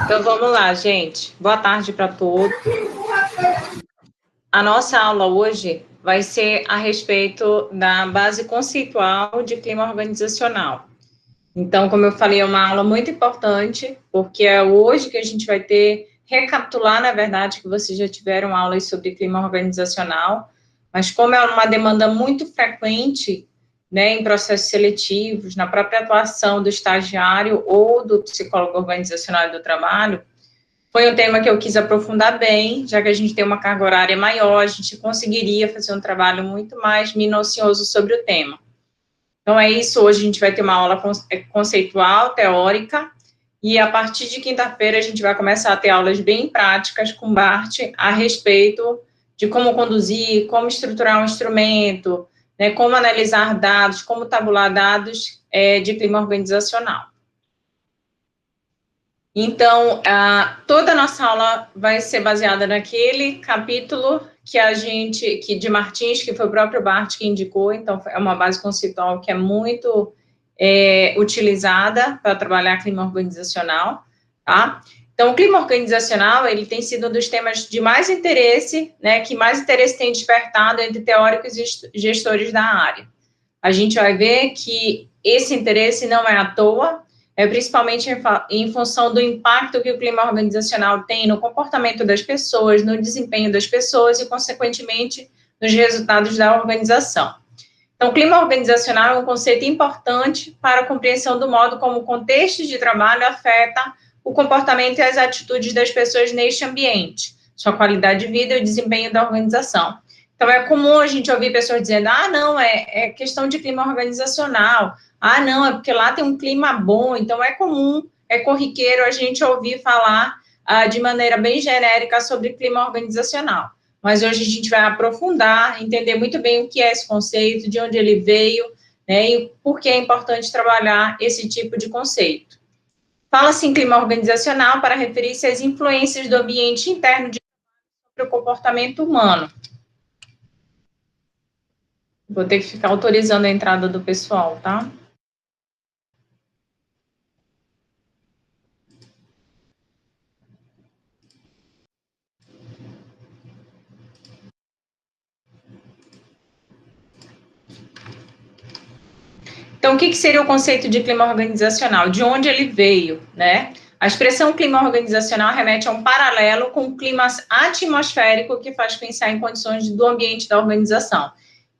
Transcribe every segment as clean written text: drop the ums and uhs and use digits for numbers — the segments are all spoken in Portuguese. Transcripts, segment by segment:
Então, vamos lá, gente. Boa tarde para todos. A nossa aula hoje vai ser a respeito da base conceitual de clima organizacional. Então, como eu falei, é uma aula muito importante, porque é hoje que a gente vai recapitular, na verdade, que vocês já tiveram aulas sobre clima organizacional, mas como é uma demanda muito frequente, né, em processos seletivos, na própria atuação do estagiário ou do psicólogo organizacional do trabalho, foi um tema que eu quis aprofundar bem, já que a gente tem uma carga horária maior, a gente conseguiria fazer um trabalho muito mais minucioso sobre o tema. Então, é isso, hoje a gente vai ter uma aula conceitual, teórica, e a partir de quinta-feira a gente vai começar a ter aulas bem práticas com Bart a respeito de como conduzir, como estruturar um instrumento, né, como analisar dados, como tabular dados de clima organizacional. Então, toda a nossa aula vai ser baseada naquele capítulo que de Martins, que foi o próprio Bart que indicou, então é uma base conceitual que é muito utilizada para trabalhar clima organizacional, tá? Então, o clima organizacional, ele tem sido um dos temas de mais interesse, né, que mais interesse tem despertado entre teóricos e gestores da área. A gente vai ver que esse interesse não é à toa, principalmente em função do impacto que o clima organizacional tem no comportamento das pessoas, no desempenho das pessoas e, consequentemente, nos resultados da organização. Então, o clima organizacional é um conceito importante para a compreensão do modo como o contexto de trabalho afeta o comportamento e as atitudes das pessoas neste ambiente, sua qualidade de vida e o desempenho da organização. Então, é comum a gente ouvir pessoas dizendo, não, é questão de clima organizacional, não, é porque lá tem um clima bom, então é comum, é corriqueiro a gente ouvir falar de maneira bem genérica sobre clima organizacional. Mas hoje a gente vai aprofundar, entender muito bem o que é esse conceito, de onde ele veio, né, e por que é importante trabalhar esse tipo de conceito. Fala-se em clima organizacional para referir-se às influências do ambiente interno sobre o comportamento humano. Vou ter que ficar autorizando a entrada do pessoal, tá? Então, o que seria o conceito de clima organizacional? De onde ele veio, né? A expressão clima organizacional remete a um paralelo com o clima atmosférico que faz pensar em condições do ambiente da organização.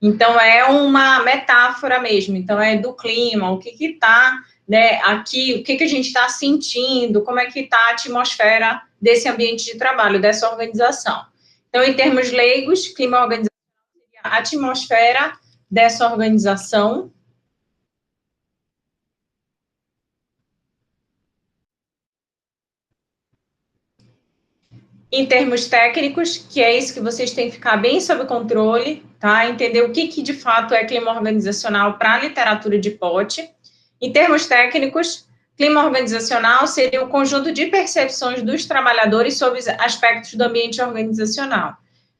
Então, é uma metáfora mesmo. Então, é do clima, o que está, né, aqui, o que a gente está sentindo, como é que está a atmosfera desse ambiente de trabalho, dessa organização. Então, em termos leigos, clima organizacional seria a atmosfera dessa organização. Em termos técnicos, que é isso que vocês têm que ficar bem sob controle, tá? Entender o que de fato é clima organizacional para a literatura de Pote. Em termos técnicos, clima organizacional seria o conjunto de percepções dos trabalhadores sobre aspectos do ambiente organizacional.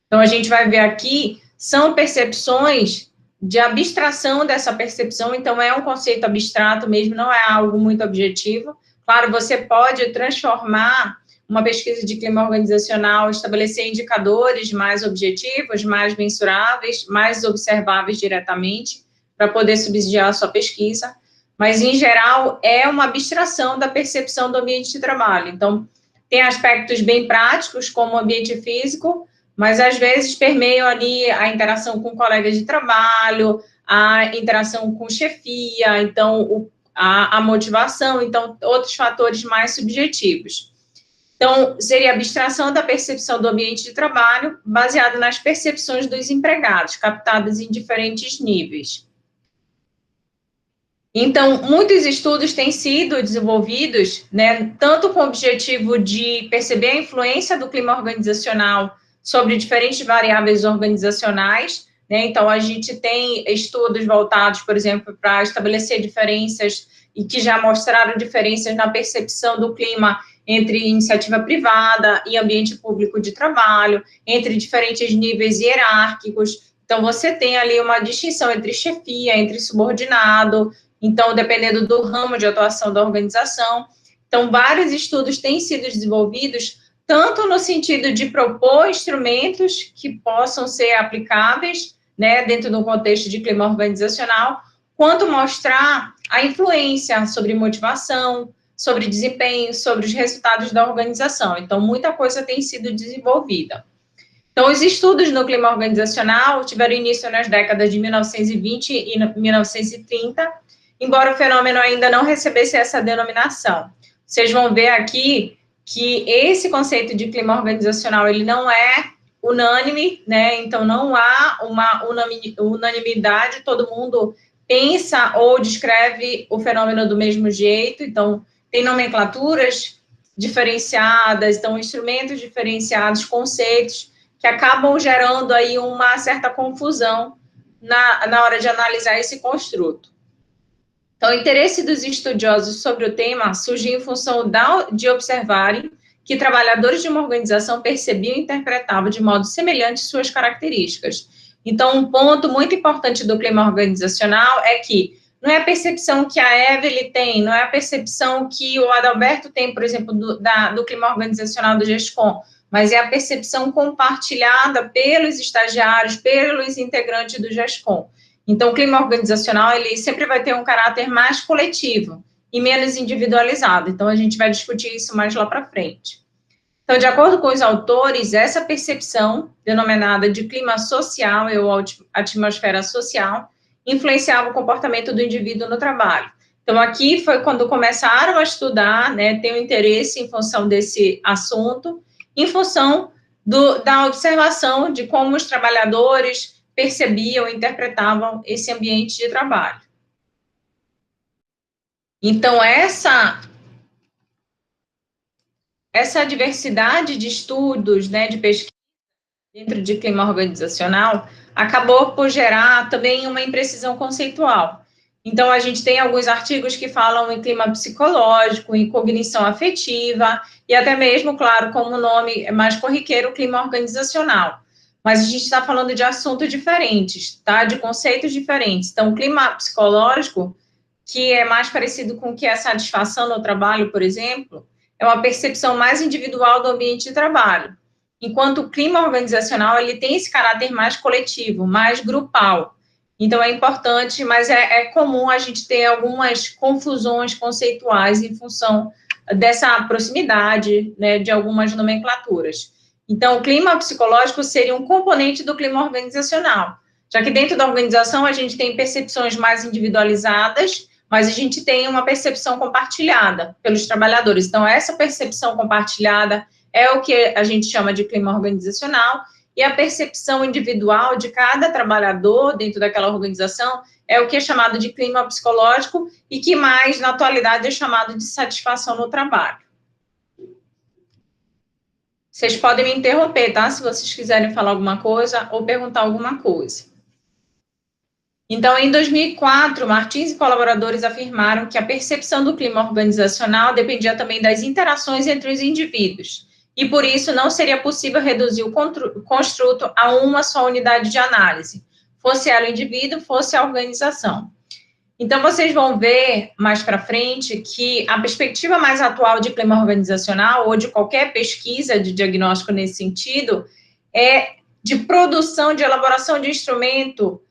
Então, a gente vai ver aqui, são percepções de abstração dessa percepção, então é um conceito abstrato mesmo, não é algo muito objetivo. Claro, você pode transformar uma pesquisa de clima organizacional, estabelecer indicadores mais objetivos, mais mensuráveis, mais observáveis diretamente, para poder subsidiar a sua pesquisa, mas, em geral, é uma abstração da percepção do ambiente de trabalho. Então, tem aspectos bem práticos, como o ambiente físico, mas, às vezes, permeiam ali a interação com colegas de trabalho, a interação com chefia, então, a motivação, então, outros fatores mais subjetivos. Então, seria a abstração da percepção do ambiente de trabalho, baseada nas percepções dos empregados, captadas em diferentes níveis. Então, muitos estudos têm sido desenvolvidos, né, tanto com o objetivo de perceber a influência do clima organizacional sobre diferentes variáveis organizacionais, né, então a gente tem estudos voltados, por exemplo, para estabelecer diferenças e que já mostraram diferenças na percepção do clima entre iniciativa privada e ambiente público de trabalho, entre diferentes níveis hierárquicos. Então, você tem ali uma distinção entre chefia, entre subordinado. Então, dependendo do ramo de atuação da organização. Então, vários estudos têm sido desenvolvidos, tanto no sentido de propor instrumentos que possam ser aplicáveis, né, dentro do contexto de clima organizacional, quanto mostrar a influência sobre motivação, sobre desempenho, sobre os resultados da organização. Então, muita coisa tem sido desenvolvida. Então, os estudos no clima organizacional tiveram início nas décadas de 1920 e 1930, embora o fenômeno ainda não recebesse essa denominação. Vocês vão ver aqui que esse conceito de clima organizacional, ele não é unânime, né? Então, não há uma unanimidade, todo mundo pensa ou descreve o fenômeno do mesmo jeito, então, tem nomenclaturas diferenciadas, então, instrumentos diferenciados, conceitos, que acabam gerando aí uma certa confusão na hora de analisar esse construto. Então, o interesse dos estudiosos sobre o tema surgiu em função de observarem que trabalhadores de uma organização percebiam e interpretavam de modo semelhante suas características. Então, um ponto muito importante do clima organizacional é que não é a percepção que a Evelyn tem, não é a percepção que o Adalberto tem, por exemplo, do clima organizacional do GESCOM, mas é a percepção compartilhada pelos estagiários, pelos integrantes do GESCOM. Então, o clima organizacional, ele sempre vai ter um caráter mais coletivo e menos individualizado. Então, a gente vai discutir isso mais lá para frente. Então, de acordo com os autores, essa percepção, denominada de clima social ou atmosfera social, influenciava o comportamento do indivíduo no trabalho. Então, aqui foi quando começaram a estudar, né, ter um interesse em função desse assunto, em função da observação de como os trabalhadores percebiam e interpretavam esse ambiente de trabalho. Então, essa diversidade de estudos, né, de pesquisa dentro de clima organizacional, acabou por gerar também uma imprecisão conceitual. Então, a gente tem alguns artigos que falam em clima psicológico, em cognição afetiva, e até mesmo, claro, como o nome é mais corriqueiro, clima organizacional. Mas a gente está falando de assuntos diferentes, tá? De conceitos diferentes. Então, o clima psicológico, que é mais parecido com o que é a satisfação no trabalho, por exemplo, é uma percepção mais individual do ambiente de trabalho. Enquanto o clima organizacional, ele tem esse caráter mais coletivo, mais grupal. Então, é importante, mas é comum a gente ter algumas confusões conceituais em função dessa proximidade, né, de algumas nomenclaturas. Então, o clima psicológico seria um componente do clima organizacional, já que dentro da organização a gente tem percepções mais individualizadas, mas a gente tem uma percepção compartilhada pelos trabalhadores. Então, essa percepção compartilhada é o que a gente chama de clima organizacional, e a percepção individual de cada trabalhador dentro daquela organização é o que é chamado de clima psicológico e que mais, na atualidade, é chamado de satisfação no trabalho. Vocês podem me interromper, tá? Se vocês quiserem falar alguma coisa ou perguntar alguma coisa. Então, em 2004, Martins e colaboradores afirmaram que a percepção do clima organizacional dependia também das interações entre os indivíduos, e por isso não seria possível reduzir o construto a uma só unidade de análise, fosse ela o indivíduo, fosse a organização. Então, vocês vão ver mais para frente que a perspectiva mais atual de clima organizacional, ou de qualquer pesquisa de diagnóstico nesse sentido, é de produção, de elaboração de instrumento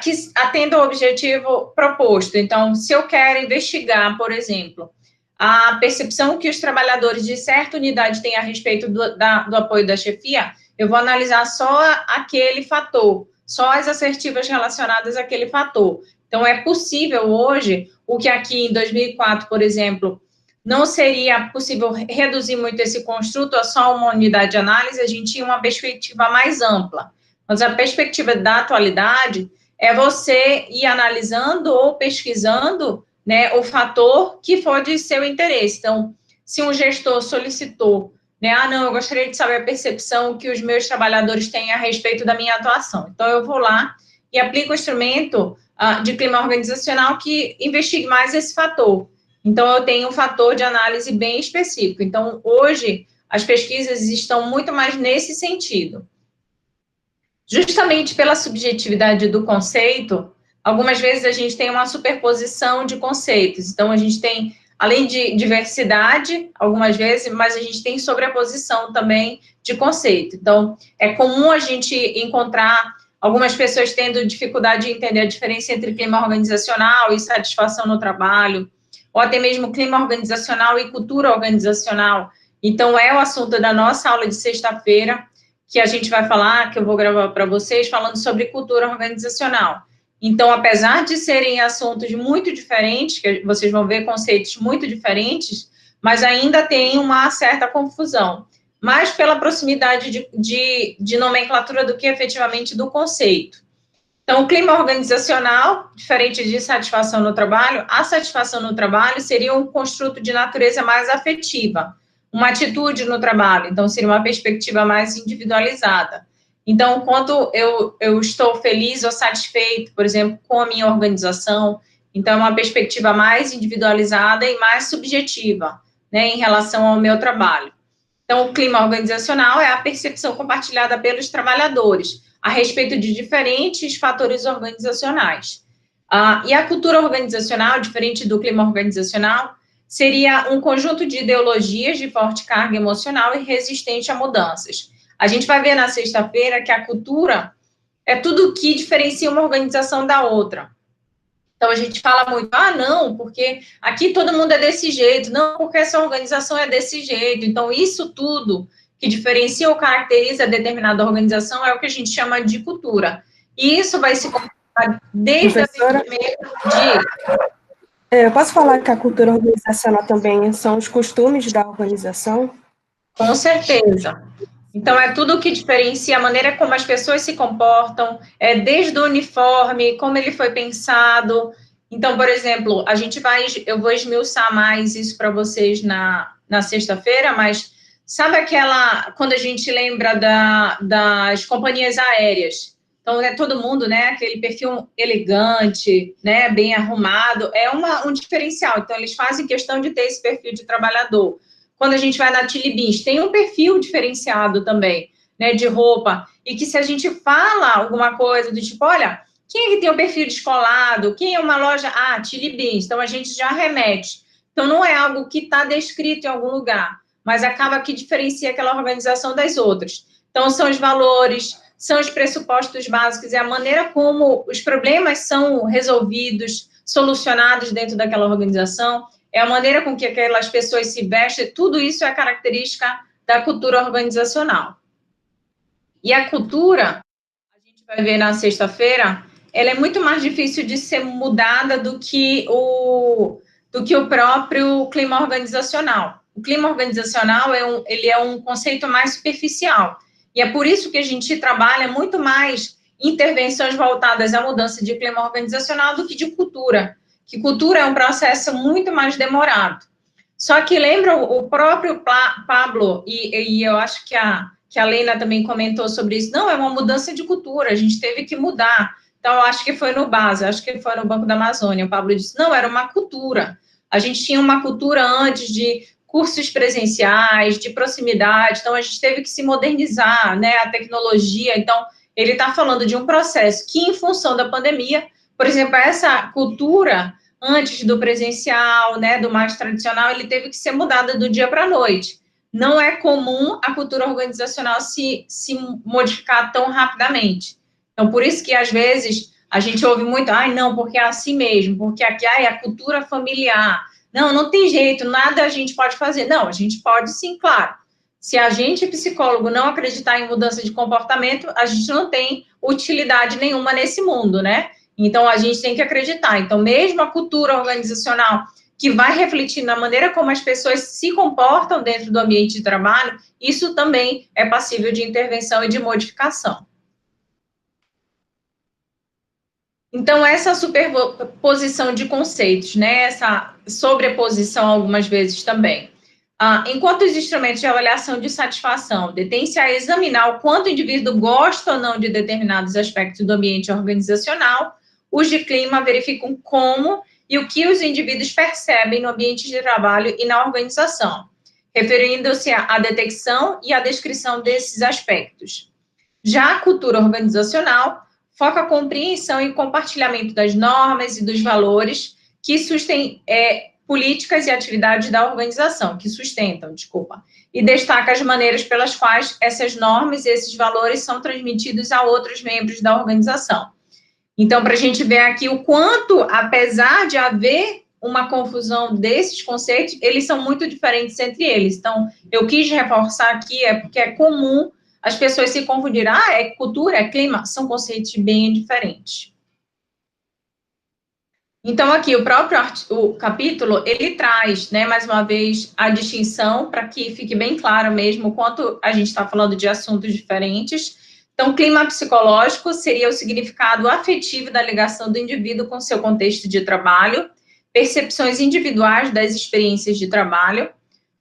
que atenda ao objetivo proposto. Então, se eu quero investigar, por exemplo, a percepção que os trabalhadores de certa unidade têm a respeito do apoio da chefia, eu vou analisar só aquele fator, só as assertivas relacionadas àquele fator. Então, é possível hoje, o que aqui em 2004, por exemplo, não seria possível reduzir muito esse construto a só uma unidade de análise, a gente tinha uma perspectiva mais ampla. Mas a perspectiva da atualidade é você ir analisando ou pesquisando, né, o fator que for de seu interesse. Então, se um gestor solicitou, né, não, eu gostaria de saber a percepção que os meus trabalhadores têm a respeito da minha atuação. Então, eu vou lá e aplico o instrumento de clima organizacional que investigue mais esse fator. Então, eu tenho um fator de análise bem específico. Então, hoje, as pesquisas estão muito mais nesse sentido. Justamente pela subjetividade do conceito, algumas vezes a gente tem uma superposição de conceitos. Então, a gente tem além de diversidade, algumas vezes, mas a gente tem sobreposição também de conceito. Então, é comum a gente encontrar algumas pessoas tendo dificuldade de entender a diferença entre clima organizacional e satisfação no trabalho, ou até mesmo clima organizacional e cultura organizacional. Então, é o assunto da nossa aula de sexta-feira, que a gente vai falar, que eu vou gravar para vocês, falando sobre cultura organizacional. Então, apesar de serem assuntos muito diferentes, que vocês vão ver conceitos muito diferentes, mas ainda tem uma certa confusão, mais pela proximidade de nomenclatura do que efetivamente do conceito. Então, o clima organizacional, diferente de satisfação no trabalho, a satisfação no trabalho seria um construto de natureza mais afetiva, uma atitude no trabalho, então seria uma perspectiva mais individualizada. Então, quando eu estou feliz ou satisfeito, por exemplo, com a minha organização, então é uma perspectiva mais individualizada e mais subjetiva, né, em relação ao meu trabalho. Então, o clima organizacional é a percepção compartilhada pelos trabalhadores a respeito de diferentes fatores organizacionais. E a cultura organizacional, diferente do clima organizacional, seria um conjunto de ideologias de forte carga emocional e resistente a mudanças. A gente vai ver na sexta-feira que a cultura é tudo que diferencia uma organização da outra. Então, a gente fala muito, não, porque aqui todo mundo é desse jeito, não, porque essa organização é desse jeito. Então, isso tudo que diferencia ou caracteriza determinada organização é o que a gente chama de cultura. E isso vai se comportar desde a primeira Eu posso falar que a cultura organizacional também são os costumes da organização? Com certeza. Então, é tudo o que diferencia a maneira como as pessoas se comportam, desde o uniforme, como ele foi pensado. Então, por exemplo, eu vou esmiuçar mais isso para vocês na sexta-feira, mas sabe quando a gente lembra das companhias aéreas? Então, todo mundo, né, aquele perfil elegante, né, bem arrumado, é um diferencial. Então, eles fazem questão de ter esse perfil de trabalhador. Quando a gente vai na Chili Beans, tem um perfil diferenciado também, né, de roupa, e que se a gente fala alguma coisa do tipo, olha, quem é que tem um perfil descolado? Quem é uma loja? Chili Beans. Então, a gente já remete. Então, não é algo que está descrito em algum lugar, mas acaba que diferencia aquela organização das outras. Então, são os valores, são os pressupostos básicos, é a maneira como os problemas são resolvidos, solucionados dentro daquela organização, é a maneira com que aquelas pessoas se vestem, tudo isso é característica da cultura organizacional. E a cultura, a gente vai ver na sexta-feira, ela é muito mais difícil de ser mudada do que o próprio clima organizacional. O clima organizacional ele é um conceito mais superficial. E é por isso que a gente trabalha muito mais intervenções voltadas à mudança de clima organizacional do que de cultura. Que cultura é um processo muito mais demorado. Só que lembra o próprio Pablo, e eu acho que a Lena também comentou sobre isso, não, é uma mudança de cultura, a gente teve que mudar. Então, eu acho que foi no BASA, acho que foi no Banco da Amazônia, o Pablo disse, não, era uma cultura. A gente tinha uma cultura antes de cursos presenciais, de proximidade, então a gente teve que se modernizar, né, a tecnologia, então ele está falando de um processo que, em função da pandemia, por exemplo, essa cultura, antes do presencial, né, do mais tradicional, ele teve que ser mudada do dia para a noite. Não é comum a cultura organizacional se modificar tão rapidamente. Então, por isso que, às vezes, a gente ouve muito, não, porque é assim mesmo, porque aqui é a cultura familiar. Não tem jeito, nada a gente pode fazer. Não, a gente pode sim, claro. Se a gente, psicólogo, não acreditar em mudança de comportamento, a gente não tem utilidade nenhuma nesse mundo, né? Então, a gente tem que acreditar. Então, mesmo a cultura organizacional, que vai refletir na maneira como as pessoas se comportam dentro do ambiente de trabalho, isso também é passível de intervenção e de modificação. Então, essa superposição de conceitos, né, essa sobreposição algumas vezes também. Enquanto os instrumentos de avaliação de satisfação detêm-se a examinar o quanto o indivíduo gosta ou não de determinados aspectos do ambiente organizacional, os de clima verificam como e o que os indivíduos percebem no ambiente de trabalho e na organização, referindo-se à detecção e à descrição desses aspectos. Já a cultura organizacional foca a compreensão e compartilhamento das normas e dos valores que políticas e atividades da organização, que sustentam, e destaca as maneiras pelas quais essas normas e esses valores são transmitidos a outros membros da organização. Então, para a gente ver aqui o quanto, apesar de haver uma confusão desses conceitos, eles são muito diferentes entre eles. Então, eu quis reforçar aqui, porque é comum as pessoas se confundirem. É cultura, é clima? São conceitos bem diferentes. Então, aqui, o próprio o capítulo, ele traz, né, mais uma vez, a distinção, para que fique bem claro mesmo o quanto a gente está falando de assuntos diferentes. Então, clima psicológico seria o significado afetivo da ligação do indivíduo com seu contexto de trabalho, percepções individuais das experiências de trabalho.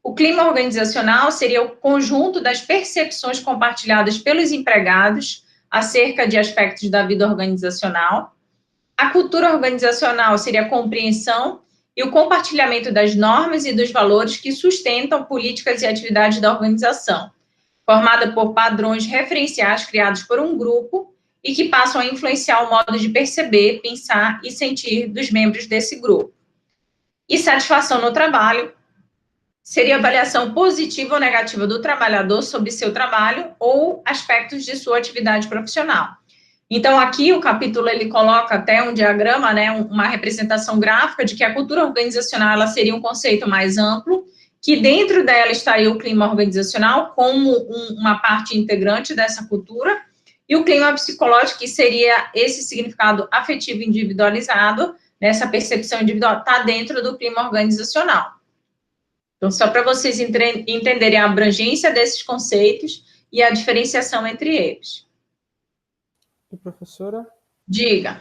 O clima organizacional seria o conjunto das percepções compartilhadas pelos empregados acerca de aspectos da vida organizacional. A cultura organizacional seria a compreensão e o compartilhamento das normas e dos valores que sustentam políticas e atividades da organização, formada por padrões referenciais criados por um grupo e que passam a influenciar o modo de perceber, pensar e sentir dos membros desse grupo. E satisfação no trabalho seria a avaliação positiva ou negativa do trabalhador sobre seu trabalho ou aspectos de sua atividade profissional. Então, aqui o capítulo, ele coloca até um diagrama, né, uma representação gráfica de que a cultura organizacional, ela seria um conceito mais amplo, que dentro dela estaria o clima organizacional como uma parte integrante dessa cultura, e o clima psicológico, que seria esse significado afetivo individualizado, nessa percepção individual, está dentro do clima organizacional. Então, só para vocês entenderem a abrangência desses conceitos e a diferenciação entre eles. E, professora? Diga.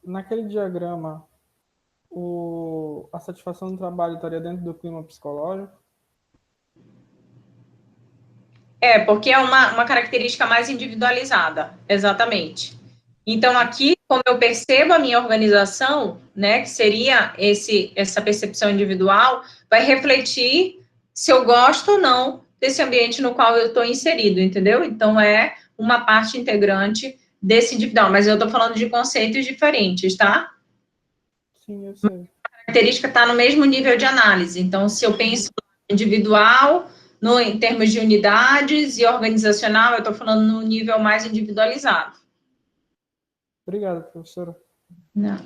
Naquele diagrama, a satisfação do trabalho estaria dentro do clima psicológico? Porque é uma característica mais individualizada, exatamente. Então, aqui, como eu percebo a minha organização, né, que seria essa percepção individual, vai refletir se eu gosto ou não desse ambiente no qual eu estou inserido, entendeu? Então, é uma parte integrante desse individual, mas eu estou falando de conceitos diferentes, tá? Sim, eu sei. A característica está no mesmo nível de análise. Então, se eu penso individual, em termos de unidades e organizacional, eu estou falando no nível mais individualizado. Obrigado, professora. Não.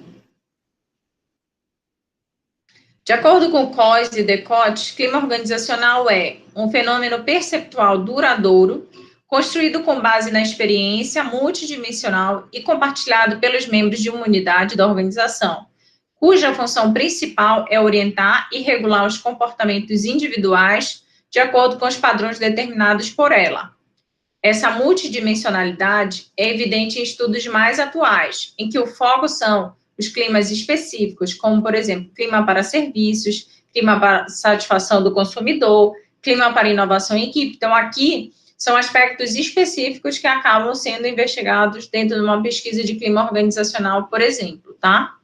De acordo com Coase e Decote, clima organizacional é um fenômeno perceptual duradouro, construído com base na experiência multidimensional e compartilhado pelos membros de uma unidade da organização, cuja função principal é orientar e regular os comportamentos individuais de acordo com os padrões determinados por ela. Essa multidimensionalidade é evidente em estudos mais atuais, em que o foco são os climas específicos, como, por exemplo, clima para serviços, clima para satisfação do consumidor, clima para inovação em equipe. Então, aqui são aspectos específicos que acabam sendo investigados dentro de uma pesquisa de clima organizacional, por exemplo, tá?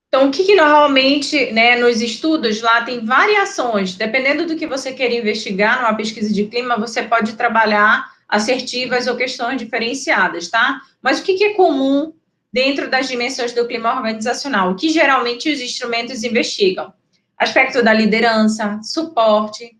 Então, o que normalmente, né, nos estudos, lá tem variações, dependendo do que você queira investigar numa pesquisa de clima, você pode trabalhar assertivas ou questões diferenciadas, tá? Mas o que é comum dentro das dimensões do clima organizacional? O que geralmente os instrumentos investigam? Aspecto da liderança, suporte,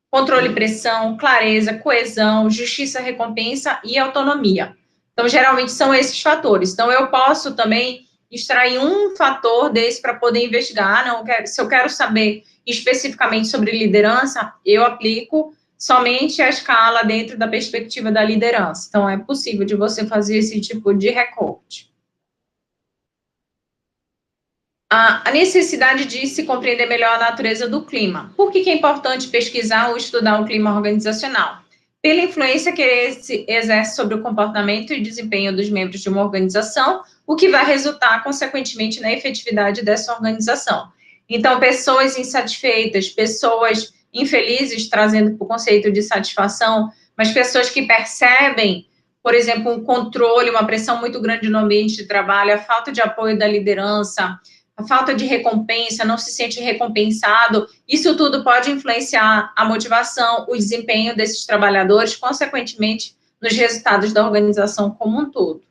controle e pressão, clareza, coesão, justiça, recompensa e autonomia. Então, geralmente são esses fatores. Então, eu posso também extrair um fator desse para poder investigar. Se eu quero saber especificamente sobre liderança, eu aplico somente a escala dentro da perspectiva da liderança. Então, é possível de você fazer esse tipo de recorte. A necessidade de se compreender melhor a natureza do clima. Por que é importante pesquisar ou estudar o clima organizacional? Pela influência que ele exerce sobre o comportamento e desempenho dos membros de uma organização, o que vai resultar, consequentemente, na efetividade dessa organização. Então, pessoas insatisfeitas, pessoas infelizes, trazendo para o conceito de satisfação, mas pessoas que percebem, por exemplo, um controle, uma pressão muito grande no ambiente de trabalho, a falta de apoio da liderança, a falta de recompensa, não se sente recompensado, isso tudo pode influenciar a motivação, o desempenho desses trabalhadores, consequentemente, nos resultados da organização como um todo.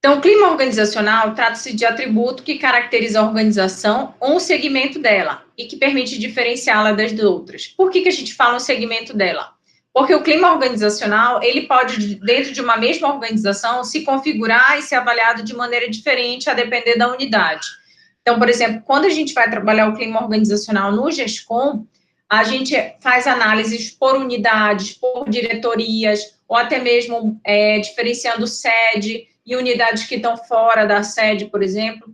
Então, o clima organizacional trata-se de atributo que caracteriza a organização ou um segmento dela e que permite diferenciá-la das outras. Por que a gente fala um segmento dela? Porque o clima organizacional, ele pode, dentro de uma mesma organização, se configurar e ser avaliado de maneira diferente a depender da unidade. Então, por exemplo, quando a gente vai trabalhar o clima organizacional no GESCOM, a gente faz análises por unidades, por diretorias, ou até mesmo diferenciando sede e unidades que estão fora da sede, por exemplo,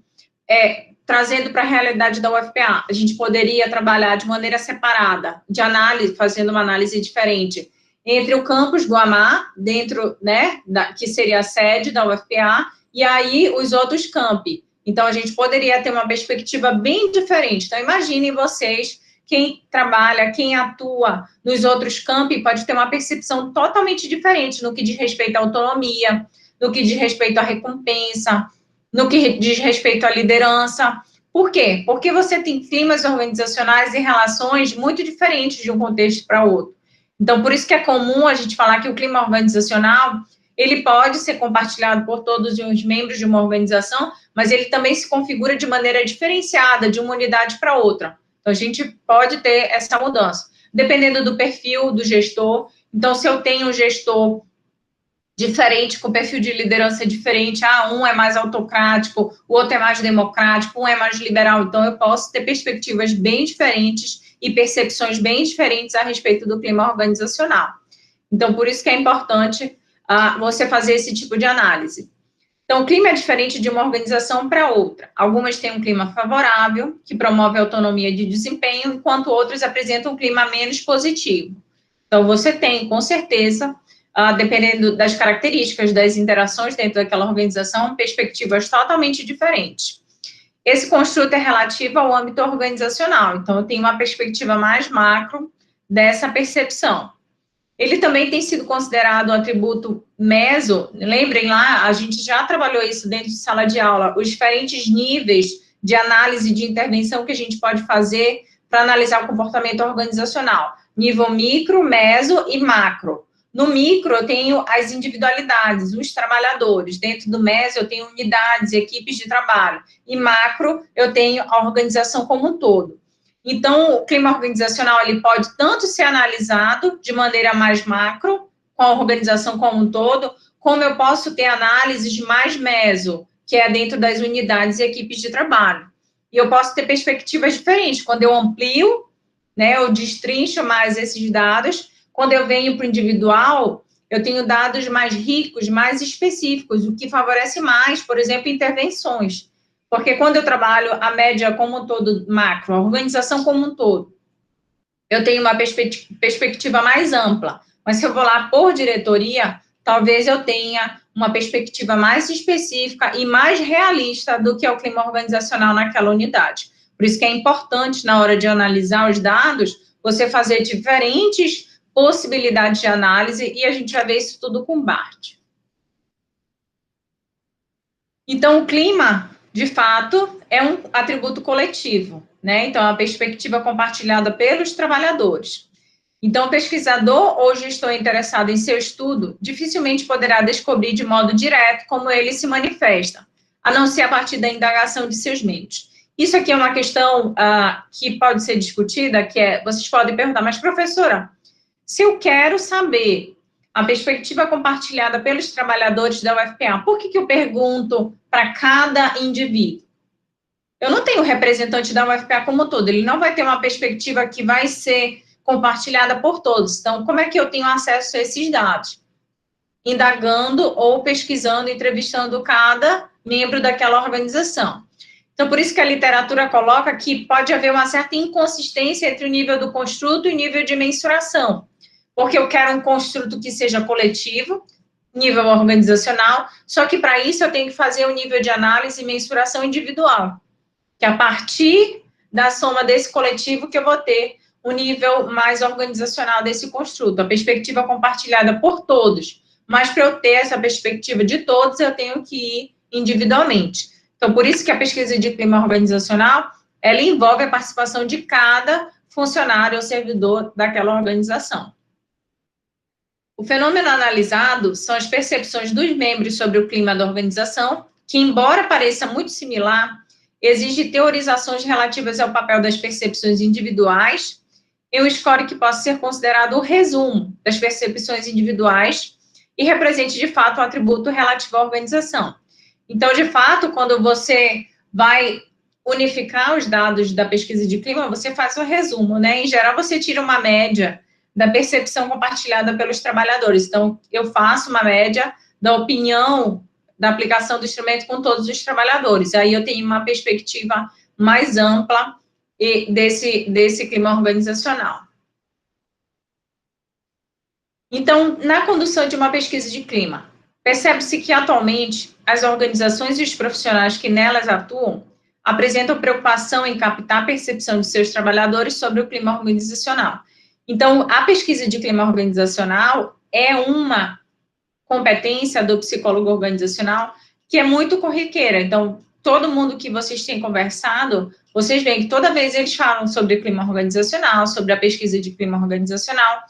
trazendo para a realidade da UFPA. A gente poderia trabalhar de maneira separada, de análise, fazendo uma análise diferente, entre o campus Guamá, dentro, né, que seria a sede da UFPA, e aí os outros campi. Então, a gente poderia ter uma perspectiva bem diferente. Então, imaginem vocês, quem trabalha, quem atua nos outros campi, pode ter uma percepção totalmente diferente no que diz respeito à autonomia, no que diz respeito à recompensa, no que diz respeito à liderança. Por quê? Porque você tem climas organizacionais e relações muito diferentes de um contexto para outro. Então, por isso que é comum a gente falar que o clima organizacional, ele pode ser compartilhado por todos os membros de uma organização, mas ele também se configura de maneira diferenciada de uma unidade para outra. Então, a gente pode ter essa mudança, dependendo do perfil do gestor. Então, se eu tenho um gestor diferente, com perfil de liderança diferente, um é mais autocrático, o outro é mais democrático, um é mais liberal, então eu posso ter perspectivas bem diferentes e percepções bem diferentes a respeito do clima organizacional. Então, por isso que é importante você fazer esse tipo de análise. Então, o clima é diferente de uma organização para outra. Algumas têm um clima favorável, que promove a autonomia de desempenho, enquanto outras apresentam um clima menos positivo. Então, você tem, com certeza, dependendo das características das interações dentro daquela organização, perspectivas totalmente diferentes. Esse construto é relativo ao âmbito organizacional, então eu tenho uma perspectiva mais macro dessa percepção. Ele também tem sido considerado um atributo meso, lembrem lá, a gente já trabalhou isso dentro de sala de aula, os diferentes níveis de análise de intervenção que a gente pode fazer para analisar o comportamento organizacional, nível micro, meso e macro. No micro, eu tenho as individualidades, os trabalhadores. Dentro do meso, eu tenho unidades, equipes de trabalho. E macro, eu tenho a organização como um todo. Então, o clima organizacional, ele pode tanto ser analisado de maneira mais macro, com a organização como um todo, como eu posso ter análises mais meso, que é dentro das unidades e equipes de trabalho. E eu posso ter perspectivas diferentes. Quando eu amplio, né, eu destrincho mais esses dados. Quando eu venho para o individual, eu tenho dados mais ricos, mais específicos, o que favorece mais, por exemplo, intervenções. Porque quando eu trabalho a média como um todo macro, a organização como um todo, eu tenho uma perspectiva mais ampla. Mas se eu vou lá por diretoria, talvez eu tenha uma perspectiva mais específica e mais realista do que é o clima organizacional naquela unidade. Por isso que é importante, na hora de analisar os dados, você fazer diferentes possibilidades de análise, e a gente vai ver isso tudo com BART. Então, o clima, de fato, é um atributo coletivo, né? Então, é uma perspectiva compartilhada pelos trabalhadores. Então, o pesquisador ou gestor interessado em seu estudo dificilmente poderá descobrir de modo direto como ele se manifesta, a não ser a partir da indagação de seus membros. Isso aqui é uma questão que pode ser discutida, que é, vocês podem perguntar, mas professora, se eu quero saber a perspectiva compartilhada pelos trabalhadores da UFPA, por que eu pergunto para cada indivíduo? Eu não tenho representante da UFPA como um todo, ele não vai ter uma perspectiva que vai ser compartilhada por todos. Então, como é que eu tenho acesso a esses dados? Indagando ou pesquisando, entrevistando cada membro daquela organização. Então, por isso que a literatura coloca que pode haver uma certa inconsistência entre o nível do construto e o nível de mensuração. Porque eu quero um construto que seja coletivo, nível organizacional, só que para isso eu tenho que fazer um nível de análise e mensuração individual, que a partir da soma desse coletivo que eu vou ter um nível mais organizacional desse construto, a perspectiva compartilhada por todos, mas para eu ter essa perspectiva de todos, eu tenho que ir individualmente. Então, por isso que a pesquisa de clima organizacional, ela envolve a participação de cada funcionário ou servidor daquela organização. O fenômeno analisado são as percepções dos membros sobre o clima da organização, que, embora pareça muito similar, exige teorizações relativas ao papel das percepções individuais em um score que possa ser considerado o resumo das percepções individuais e represente, de fato, um atributo relativo à organização. Então, de fato, quando você vai unificar os dados da pesquisa de clima, você faz o resumo, né? Em geral, você tira uma média da percepção compartilhada pelos trabalhadores. Então, eu faço uma média da opinião da aplicação do instrumento com todos os trabalhadores. Aí eu tenho uma perspectiva mais ampla desse clima organizacional. Então, na condução de uma pesquisa de clima, percebe-se que, atualmente, as organizações e os profissionais que nelas atuam apresentam preocupação em captar a percepção de seus trabalhadores sobre o clima organizacional. Então, a pesquisa de clima organizacional é uma competência do psicólogo organizacional que é muito corriqueira. Então, todo mundo que vocês têm conversado, vocês veem que toda vez eles falam sobre clima organizacional, sobre a pesquisa de clima organizacional,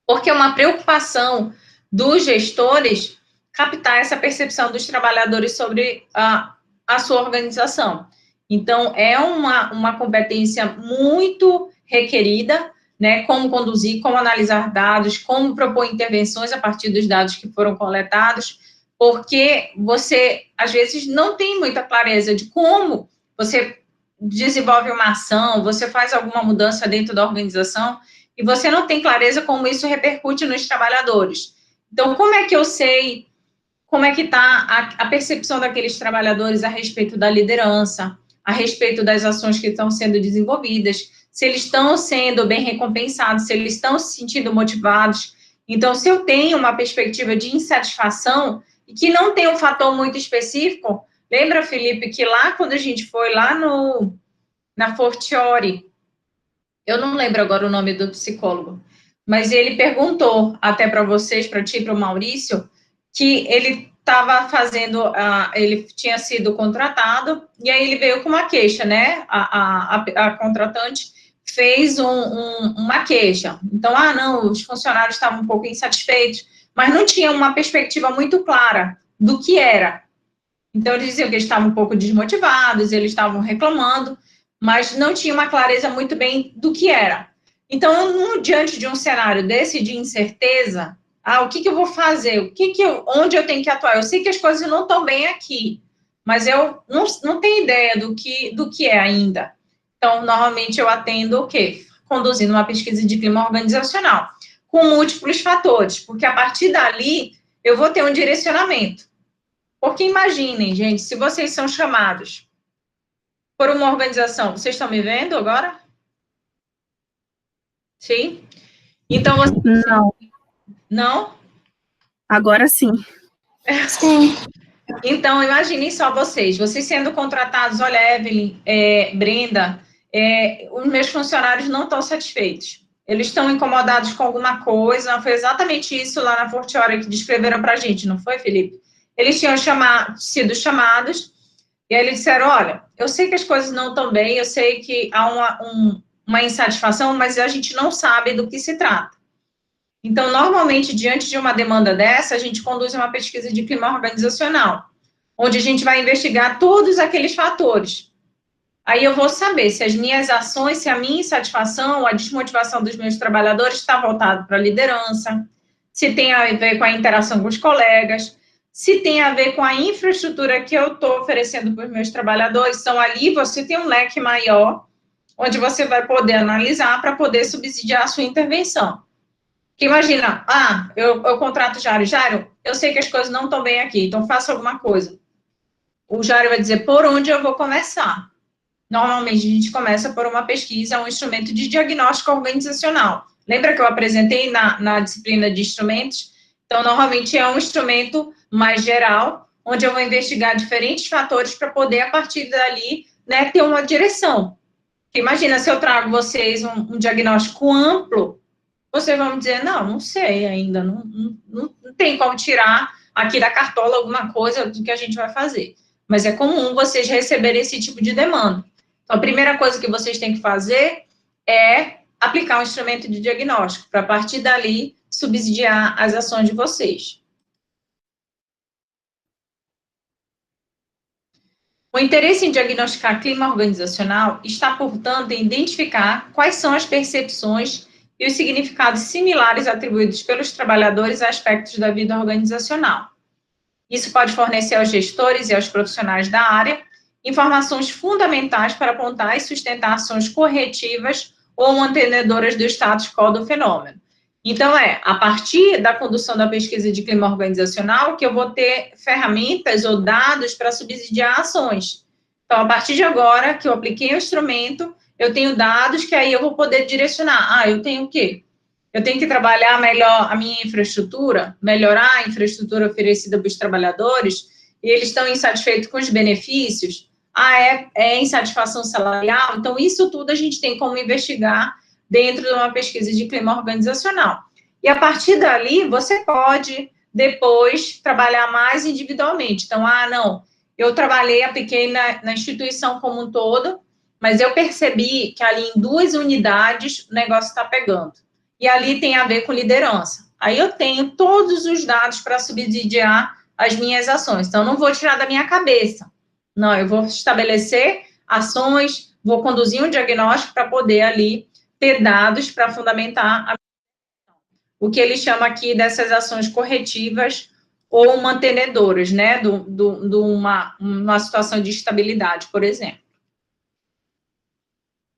porque é uma preocupação dos gestores captar essa percepção dos trabalhadores sobre a sua organização. Então, é uma competência muito requerida, né, como conduzir, como analisar dados, como propor intervenções a partir dos dados que foram coletados, porque você, às vezes, não tem muita clareza de como você desenvolve uma ação, você faz alguma mudança dentro da organização, e você não tem clareza como isso repercute nos trabalhadores. Então, como é que eu sei como é que está a percepção daqueles trabalhadores a respeito da liderança, a respeito das ações que estão sendo desenvolvidas, se eles estão sendo bem recompensados, se eles estão se sentindo motivados. Então, se eu tenho uma perspectiva de insatisfação, e que não tem um fator muito específico, lembra, Felipe, que lá quando a gente foi lá na Fortiori, eu não lembro agora o nome do psicólogo, mas ele perguntou até para vocês, para ti e para o Maurício, que ele estava fazendo, ele tinha sido contratado, e aí ele veio com uma queixa, né? A contratante fez uma queixa. Então, não, os funcionários estavam um pouco insatisfeitos, mas não tinha uma perspectiva muito clara do que era. Então, eles diziam que eles estavam um pouco desmotivados, eles estavam reclamando, mas não tinha uma clareza muito bem do que era. Então, diante de um cenário desse de incerteza, o que eu vou fazer? Onde eu tenho que atuar? Eu sei que as coisas não estão bem aqui, mas eu não tenho ideia do que é ainda. Então, normalmente eu atendo o quê? Conduzindo uma pesquisa de clima organizacional, com múltiplos fatores, porque a partir dali eu vou ter um direcionamento. Porque imaginem, gente, se vocês são chamados por uma organização, vocês estão me vendo agora? Sim? Então, Não. Não? Agora sim. Sim. Então, imaginem só vocês sendo contratados, olha, Evelyn, Brenda, os meus funcionários não estão satisfeitos. Eles estão incomodados com alguma coisa, foi exatamente isso lá na Fortiori que descreveram para a gente, não foi, Felipe? Eles tinham sido chamados, e aí eles disseram, olha, eu sei que as coisas não estão bem, eu sei que há uma insatisfação, mas a gente não sabe do que se trata. Então, normalmente, diante de uma demanda dessa, a gente conduz uma pesquisa de clima organizacional, onde a gente vai investigar todos aqueles fatores. Aí eu vou saber se as minhas ações, se a minha insatisfação, a desmotivação dos meus trabalhadores está voltado para a liderança, se tem a ver com a interação com os colegas, se tem a ver com a infraestrutura que eu estou oferecendo para os meus trabalhadores. Então, ali você tem um leque maior, onde você vai poder analisar para poder subsidiar a sua intervenção. Porque imagina, eu contrato o Jário, eu sei que as coisas não estão bem aqui, então faça alguma coisa. O Jário vai dizer, por onde eu vou começar? Normalmente, a gente começa por uma pesquisa, um instrumento de diagnóstico organizacional. Lembra que eu apresentei na disciplina de instrumentos? Então, normalmente, é um instrumento mais geral, onde eu vou investigar diferentes fatores para poder, a partir dali, né, ter uma direção. Porque imagina, se eu trago vocês um diagnóstico amplo, vocês vão dizer, não sei ainda, não tem como tirar aqui da cartola alguma coisa do que a gente vai fazer. Mas é comum vocês receberem esse tipo de demanda. Então, a primeira coisa que vocês têm que fazer é aplicar um instrumento de diagnóstico, para a partir dali subsidiar as ações de vocês. O interesse em diagnosticar clima organizacional está, portanto, em identificar quais são as percepções e os significados similares atribuídos pelos trabalhadores a aspectos da vida organizacional. Isso pode fornecer aos gestores e aos profissionais da área informações fundamentais para apontar e sustentar ações corretivas ou mantenedoras do status quo do fenômeno. Então, a partir da condução da pesquisa de clima organizacional que eu vou ter ferramentas ou dados para subsidiar ações. Então, a partir de agora que eu apliquei o instrumento, eu tenho dados que aí eu vou poder direcionar. Eu tenho o quê? Eu tenho que trabalhar melhor a minha infraestrutura, melhorar a infraestrutura oferecida para os trabalhadores, e eles estão insatisfeitos com os benefícios. É insatisfação salarial. Então, isso tudo a gente tem como investigar dentro de uma pesquisa de clima organizacional. E, a partir dali, você pode, depois, trabalhar mais individualmente. Então, não, eu trabalhei, apliquei na instituição como um todo, mas eu percebi que ali em 2 unidades o negócio está pegando. E ali tem a ver com liderança. Aí eu tenho todos os dados para subsidiar as minhas ações. Então, eu não vou tirar da minha cabeça. Não, eu vou estabelecer ações, vou conduzir um diagnóstico para poder ali ter dados para fundamentar o que ele chama aqui dessas ações corretivas ou mantenedoras, né, de uma situação de estabilidade, por exemplo.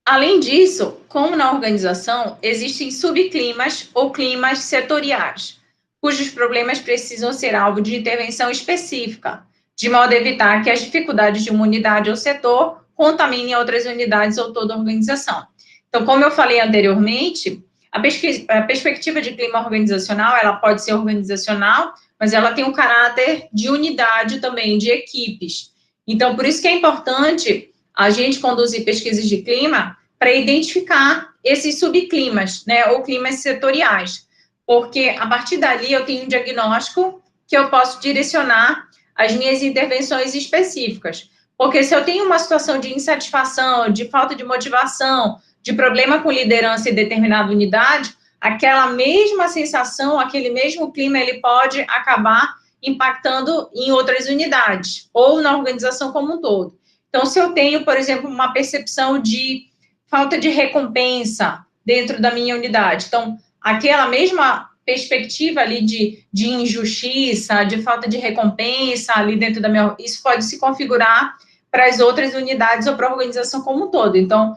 Além disso, como na organização, existem subclimas ou climas setoriais, cujos problemas precisam ser alvo de intervenção específica, de modo a evitar que as dificuldades de uma unidade ou setor contaminem outras unidades ou toda a organização. Então, como eu falei anteriormente, a perspectiva de clima organizacional, ela pode ser organizacional, mas ela tem um caráter de unidade também, de equipes. Então, por isso que é importante a gente conduzir pesquisas de clima para identificar esses subclimas, né, ou climas setoriais, porque a partir dali eu tenho um diagnóstico que eu posso direcionar as minhas intervenções específicas. Porque se eu tenho uma situação de insatisfação, de falta de motivação, de problema com liderança em determinada unidade, aquela mesma sensação, aquele mesmo clima, ele pode acabar impactando em outras unidades, ou na organização como um todo. Então, se eu tenho, por exemplo, uma percepção de falta de recompensa dentro da minha unidade, então, aquela mesma perspectiva ali de injustiça, de falta de recompensa ali dentro da minha... Isso pode se configurar para as outras unidades ou para a organização como um todo. Então,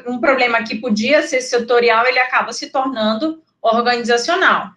um problema que podia ser setorial, ele acaba se tornando organizacional.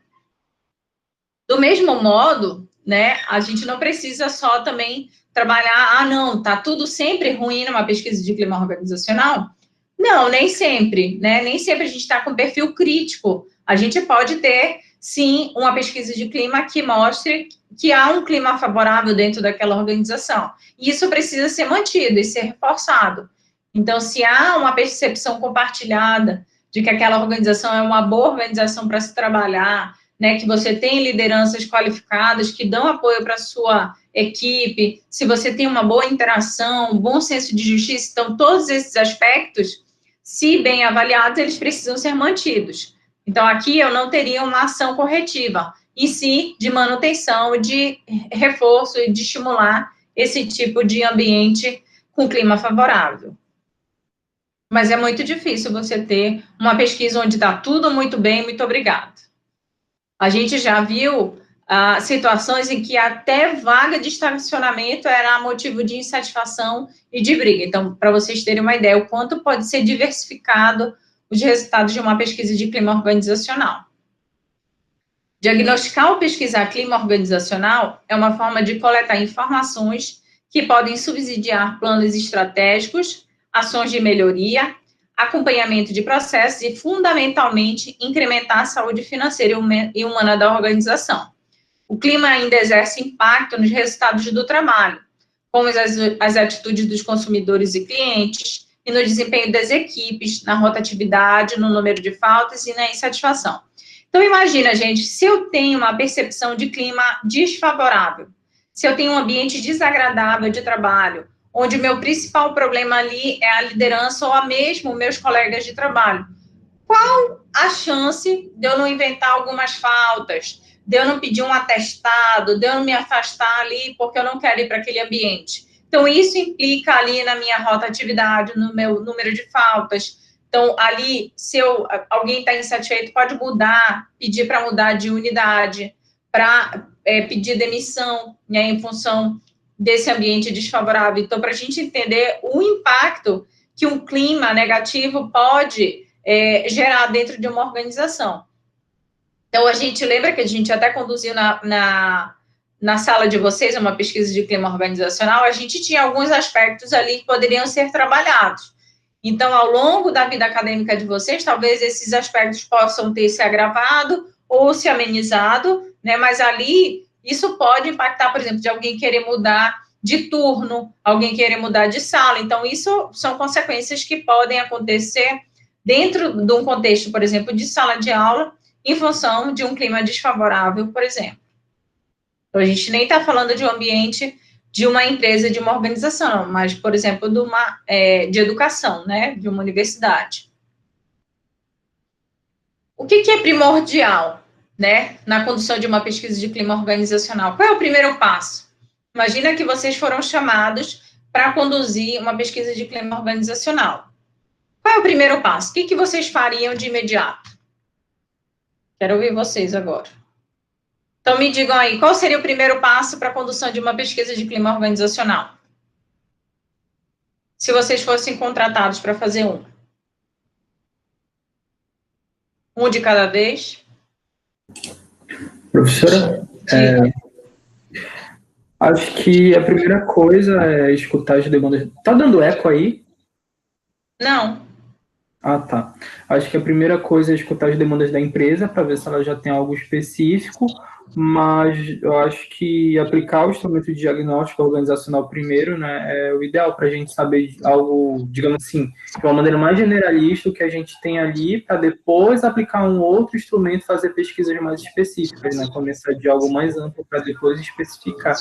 Do mesmo modo, né, a gente não precisa só também trabalhar, não, tá tudo sempre ruim numa pesquisa de clima organizacional? Não, nem sempre, né? Nem sempre a gente está com perfil crítico. A gente pode ter, sim, uma pesquisa de clima que mostre que há um clima favorável dentro daquela organização. E isso precisa ser mantido e ser reforçado. Então, se há uma percepção compartilhada de que aquela organização é uma boa organização para se trabalhar, né, que você tem lideranças qualificadas que dão apoio para a sua equipe, se você tem uma boa interação, um bom senso de justiça, então, todos esses aspectos, se bem avaliados, eles precisam ser mantidos. Então, aqui eu não teria uma ação corretiva, e sim de manutenção, de reforço e de estimular esse tipo de ambiente com clima favorável. Mas é muito difícil você ter uma pesquisa onde está tudo muito bem, muito obrigado. A gente já viu situações em que até vaga de estacionamento era motivo de insatisfação e de briga. Então, para vocês terem uma ideia, o quanto pode ser diversificado os resultados de uma pesquisa de clima organizacional. Diagnosticar ou pesquisar clima organizacional é uma forma de coletar informações que podem subsidiar planos estratégicos, ações de melhoria, acompanhamento de processos e, fundamentalmente, incrementar a saúde financeira e humana da organização. O clima ainda exerce impacto nos resultados do trabalho, como as atitudes dos consumidores e clientes, e no desempenho das equipes, na rotatividade, no número de faltas e na insatisfação. Então, imagina, gente, se eu tenho uma percepção de clima desfavorável, se eu tenho um ambiente desagradável de trabalho, onde o meu principal problema ali é a liderança ou mesmo meus colegas de trabalho, qual a chance de eu não inventar algumas faltas, de eu não pedir um atestado, de eu não me afastar ali porque eu não quero ir para aquele ambiente? Então, isso implica ali na minha rotatividade, no meu número de faltas. Então, ali, se alguém está insatisfeito, pode mudar, pedir para mudar de unidade, para pedir demissão, né, em função desse ambiente desfavorável. Então, para a gente entender o impacto que um clima negativo pode gerar dentro de uma organização. Então, a gente lembra que a gente até conduziu na sala de vocês uma pesquisa de clima organizacional, a gente tinha alguns aspectos ali que poderiam ser trabalhados. Então, ao longo da vida acadêmica de vocês, talvez esses aspectos possam ter se agravado ou se amenizado, né? Mas ali, isso pode impactar, por exemplo, de alguém querer mudar de turno, alguém querer mudar de sala. Então, isso são consequências que podem acontecer dentro de um contexto, por exemplo, de sala de aula, em função de um clima desfavorável, por exemplo. Então, a gente nem está falando de um ambiente de uma empresa, de uma organização, mas, por exemplo, de educação, né, de uma universidade. O que é primordial, né, na condução de uma pesquisa de clima organizacional? Qual é o primeiro passo? Imagina que vocês foram chamados para conduzir uma pesquisa de clima organizacional. Qual é o primeiro passo? O que vocês fariam de imediato? Quero ouvir vocês agora. Então, me digam aí, qual seria o primeiro passo para a condução de uma pesquisa de clima organizacional? Se vocês fossem contratados para fazer um. Um de cada vez? Professora, acho que a primeira coisa é escutar as demandas. Tá dando eco aí? Não. Ah, tá. Acho que a primeira coisa é escutar as demandas da empresa para ver se ela já tem algo específico, mas eu acho que aplicar o instrumento de diagnóstico organizacional primeiro, né, é o ideal para a gente saber algo, digamos assim, de uma maneira mais generalista, o que a gente tem ali, para depois aplicar um outro instrumento, fazer pesquisas mais específicas, né, começar de algo mais amplo para depois especificar.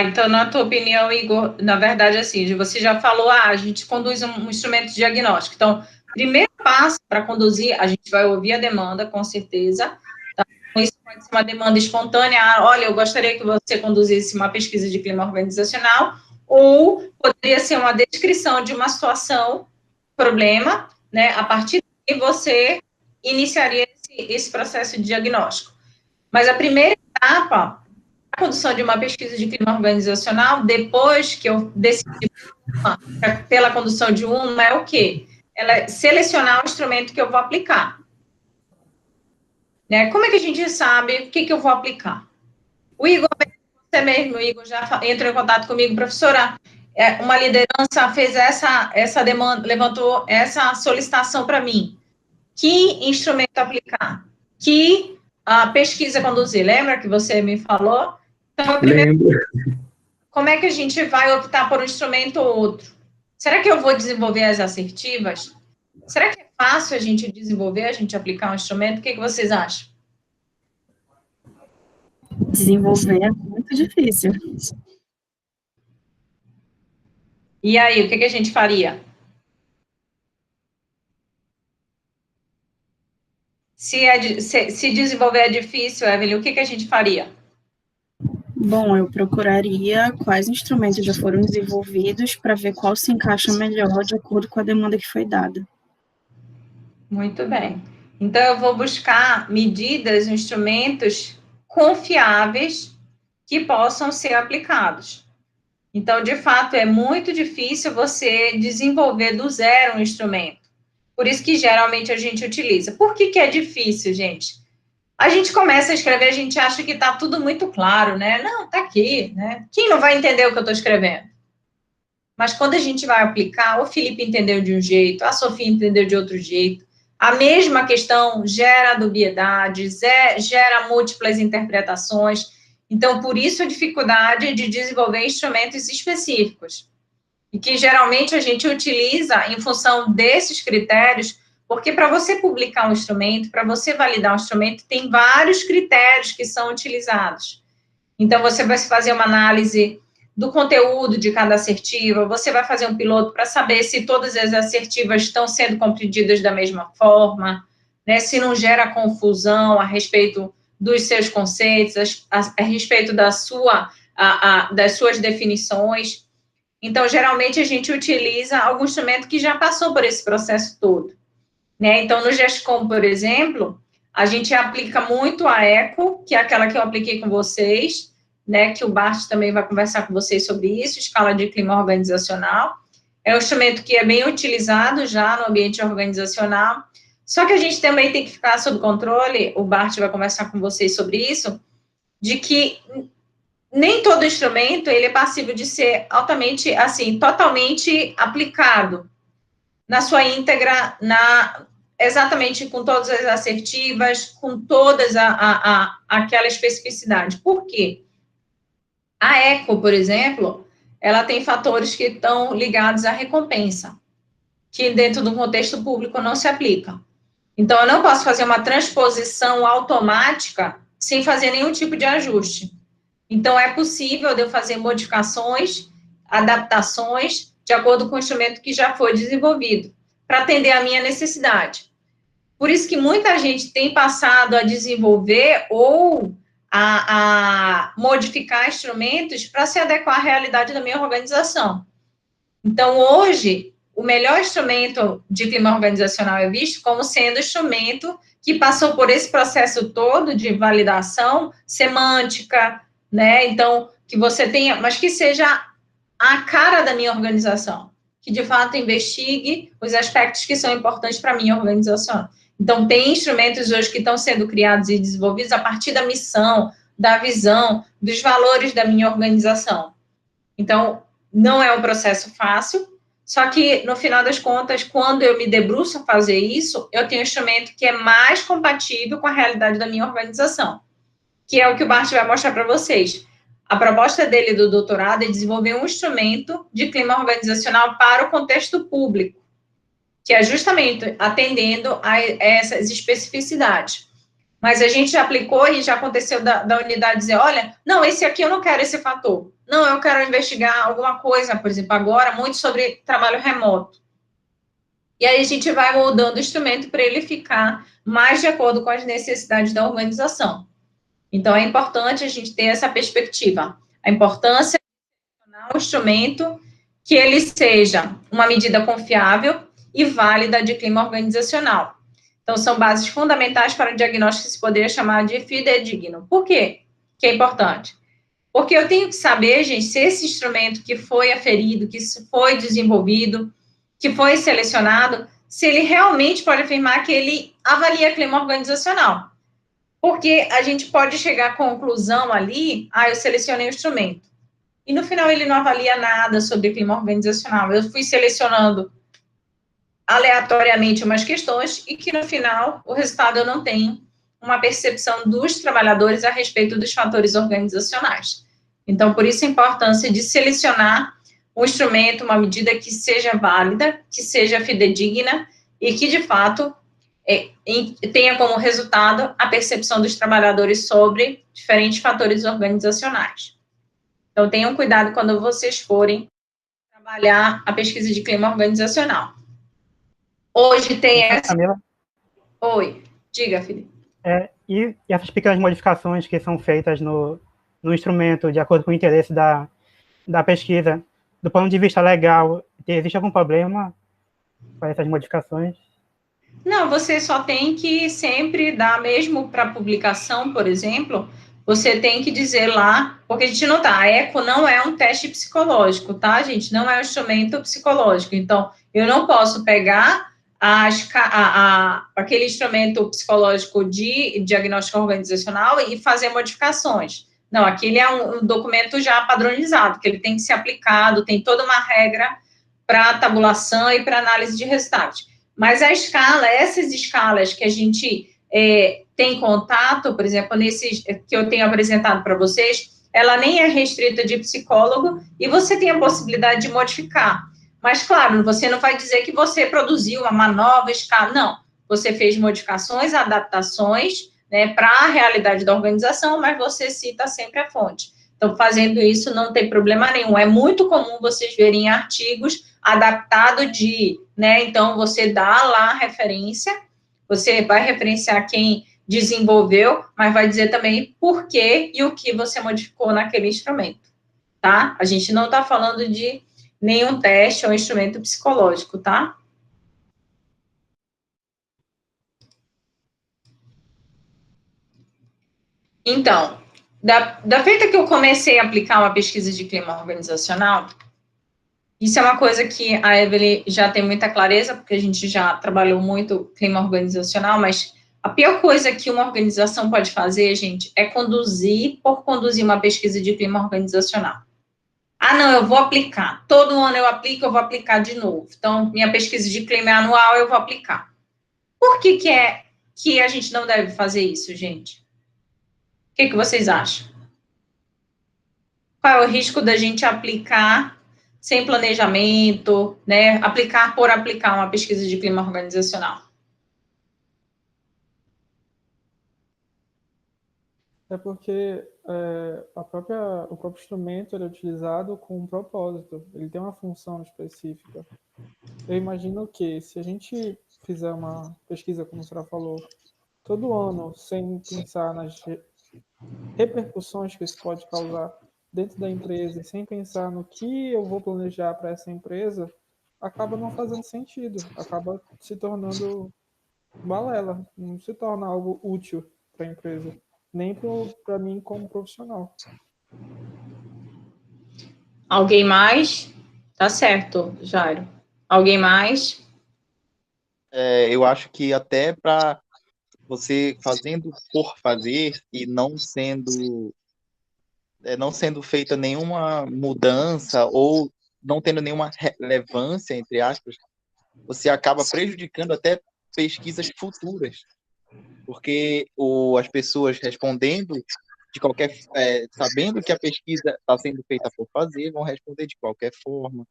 Então, na tua opinião, Igor, na verdade, assim, você já falou, a gente conduz um instrumento de diagnóstico. Então, primeiro passo para conduzir, a gente vai ouvir a demanda, com certeza. Tá? Isso pode ser uma demanda espontânea, olha, eu gostaria que você conduzisse uma pesquisa de clima organizacional, ou poderia ser uma descrição de uma situação, problema, né, a partir de você iniciaria esse processo de diagnóstico. Mas a primeira etapa, a condução de uma pesquisa de clima organizacional, depois que eu decidi pela condução de uma, é o quê? Ela é selecionar o instrumento que eu vou aplicar. Né? Como é que a gente sabe o que eu vou aplicar? O Igor, você mesmo, o Igor já entrou em contato comigo, professora, uma liderança fez essa demanda, levantou essa solicitação para mim. Que instrumento aplicar? Que pesquisa conduzir? Lembra que você me falou? Então, primeiro, como é que a gente vai optar por um instrumento ou outro? Será que eu vou desenvolver as assertivas? Será que é fácil a gente desenvolver, a gente aplicar um instrumento? O que vocês acham? Desenvolver é muito difícil. E aí, o que a gente faria? Se desenvolver é difícil, Evelyn, o que a gente faria? Bom, eu procuraria quais instrumentos já foram desenvolvidos para ver qual se encaixa melhor de acordo com a demanda que foi dada. Muito bem. Então, eu vou buscar medidas, instrumentos confiáveis que possam ser aplicados. Então, de fato, é muito difícil você desenvolver do zero um instrumento. Por isso que, geralmente, a gente utiliza. Por que é difícil, gente? A gente começa a escrever, a gente acha que está tudo muito claro, né? Não, está aqui, né? Quem não vai entender o que eu estou escrevendo? Mas quando a gente vai aplicar, o Felipe entendeu de um jeito, a Sofia entendeu de outro jeito, a mesma questão gera dubiedade, gera múltiplas interpretações. Então, por isso a dificuldade de desenvolver instrumentos específicos. E que geralmente a gente utiliza em função desses critérios, porque para você publicar um instrumento, para você validar um instrumento, tem vários critérios que são utilizados. Então, você vai fazer uma análise do conteúdo de cada assertiva, você vai fazer um piloto para saber se todas as assertivas estão sendo compreendidas da mesma forma, né, se não gera confusão a respeito dos seus conceitos, a respeito das suas definições. Então, geralmente, a gente utiliza algum instrumento que já passou por esse processo todo, né? Então, no GESCOM, por exemplo, a gente aplica muito a ECO, que é aquela que eu apliquei com vocês, né, que o Bart também vai conversar com vocês sobre isso, escala de clima organizacional. É um instrumento que é bem utilizado já no ambiente organizacional, só que a gente também tem que ficar sob controle, o Bart vai conversar com vocês sobre isso, de que nem todo instrumento ele é passível de ser altamente, assim, totalmente aplicado na sua íntegra, exatamente com todas as assertivas, com todas aquela especificidade. Por quê? A ECO, por exemplo, ela tem fatores que estão ligados à recompensa, que dentro do contexto público não se aplica. Então, eu não posso fazer uma transposição automática sem fazer nenhum tipo de ajuste. Então, é possível de eu fazer modificações, adaptações, de acordo com o instrumento que já foi desenvolvido, para atender a minha necessidade. Por isso que muita gente tem passado a desenvolver ou a modificar instrumentos para se adequar à realidade da minha organização. Então, hoje, o melhor instrumento de clima organizacional é visto como sendo o instrumento que passou por esse processo todo de validação semântica, né? Então, que você tenha, mas que seja a cara da minha organização, que de fato investigue os aspectos que são importantes para a minha organização. Então, tem instrumentos hoje que estão sendo criados e desenvolvidos a partir da missão, da visão, dos valores da minha organização. Então, não é um processo fácil, só que, no final das contas, quando eu me debruço a fazer isso, eu tenho um instrumento que é mais compatível com a realidade da minha organização, que é o que o Bart vai mostrar para vocês. A proposta dele do doutorado é desenvolver um instrumento de clima organizacional para o contexto público, que é justamente atendendo a essas especificidades. Mas a gente já aplicou e já aconteceu da unidade dizer, olha, não, esse aqui eu não quero esse fator. Não, eu quero investigar alguma coisa, por exemplo, agora, muito sobre trabalho remoto. E aí a gente vai moldando o instrumento para ele ficar mais de acordo com as necessidades da organização. Então, é importante a gente ter essa perspectiva. A importância de selecionar um instrumento que ele seja uma medida confiável e válida de clima organizacional. Então, são bases fundamentais para o diagnóstico que se poderia chamar de fidedigno. Por quê que é importante? Porque eu tenho que saber, gente, se esse instrumento que foi aferido, que foi desenvolvido, que foi selecionado, se ele realmente pode afirmar que ele avalia clima organizacional. Porque a gente pode chegar à conclusão ali, eu selecionei o instrumento. E no final ele não avalia nada sobre clima organizacional. Eu fui selecionando aleatoriamente umas questões e que no final o resultado eu não tenho uma percepção dos trabalhadores a respeito dos fatores organizacionais. Então, por isso a importância de selecionar um instrumento, uma medida que seja válida, que seja fidedigna e que, de fato, tenha como resultado a percepção dos trabalhadores sobre diferentes fatores organizacionais. Então, tenham cuidado quando vocês forem trabalhar a pesquisa de clima organizacional. Hoje tem essa... Camila? Oi, diga, Felipe. E essas pequenas modificações que são feitas no instrumento, de acordo com o interesse da pesquisa, do ponto de vista legal, existe algum problema com essas modificações? Não, você só tem que sempre dar, mesmo para publicação, por exemplo, você tem que dizer lá, porque a gente não tá, a ECO não é um teste psicológico, tá, gente? Não é um instrumento psicológico. Então, eu não posso pegar aquele instrumento psicológico de diagnóstico organizacional e fazer modificações. Não, aquele é um documento já padronizado, que ele tem que ser aplicado, tem toda uma regra para tabulação e para análise de resultados. Mas a escala, essas escalas que a gente tem contato, por exemplo, nesses que eu tenho apresentado para vocês, ela nem é restrita de psicólogo e você tem a possibilidade de modificar. Mas, claro, você não vai dizer que você produziu uma nova escala, não. Você fez modificações, adaptações, né, para a realidade da organização, mas você cita sempre a fonte. Então, fazendo isso não tem problema nenhum. É muito comum vocês verem artigos adaptados né? Então, você dá lá a referência, você vai referenciar quem desenvolveu, mas vai dizer também por que e o que você modificou naquele instrumento, tá? A gente não está falando de nenhum teste ou instrumento psicológico, tá? Então, da feita que eu comecei a aplicar uma pesquisa de clima organizacional, isso é uma coisa que a Evelyn já tem muita clareza, porque a gente já trabalhou muito clima organizacional, mas a pior coisa que uma organização pode fazer, gente, é conduzir uma pesquisa de clima organizacional. Ah, não, eu vou aplicar. Todo ano eu aplico, eu vou aplicar de novo. Então, minha pesquisa de clima é anual, eu vou aplicar. Por que que a gente não deve fazer isso, gente? O que vocês acham? Qual é o risco da gente aplicar sem planejamento, né? Aplicar por aplicar uma pesquisa de clima organizacional? É porque o próprio instrumento ele é utilizado com um propósito, ele tem uma função específica. Eu imagino que se a gente fizer uma pesquisa, como a senhora falou, todo ano, sem pensar nas repercussões que isso pode causar dentro da empresa, e sem pensar no que eu vou planejar para essa empresa, acaba não fazendo sentido, acaba se tornando balela, não se torna algo útil para a empresa, nem para mim como profissional. Alguém mais? Tá certo, Jairo. Alguém mais? Eu acho que até para você fazendo por fazer e não sendo feita nenhuma mudança ou não tendo nenhuma relevância, entre aspas, você acaba prejudicando até pesquisas futuras, porque as pessoas respondendo de qualquer, sabendo que a pesquisa está sendo feita por fazer, vão responder de qualquer forma,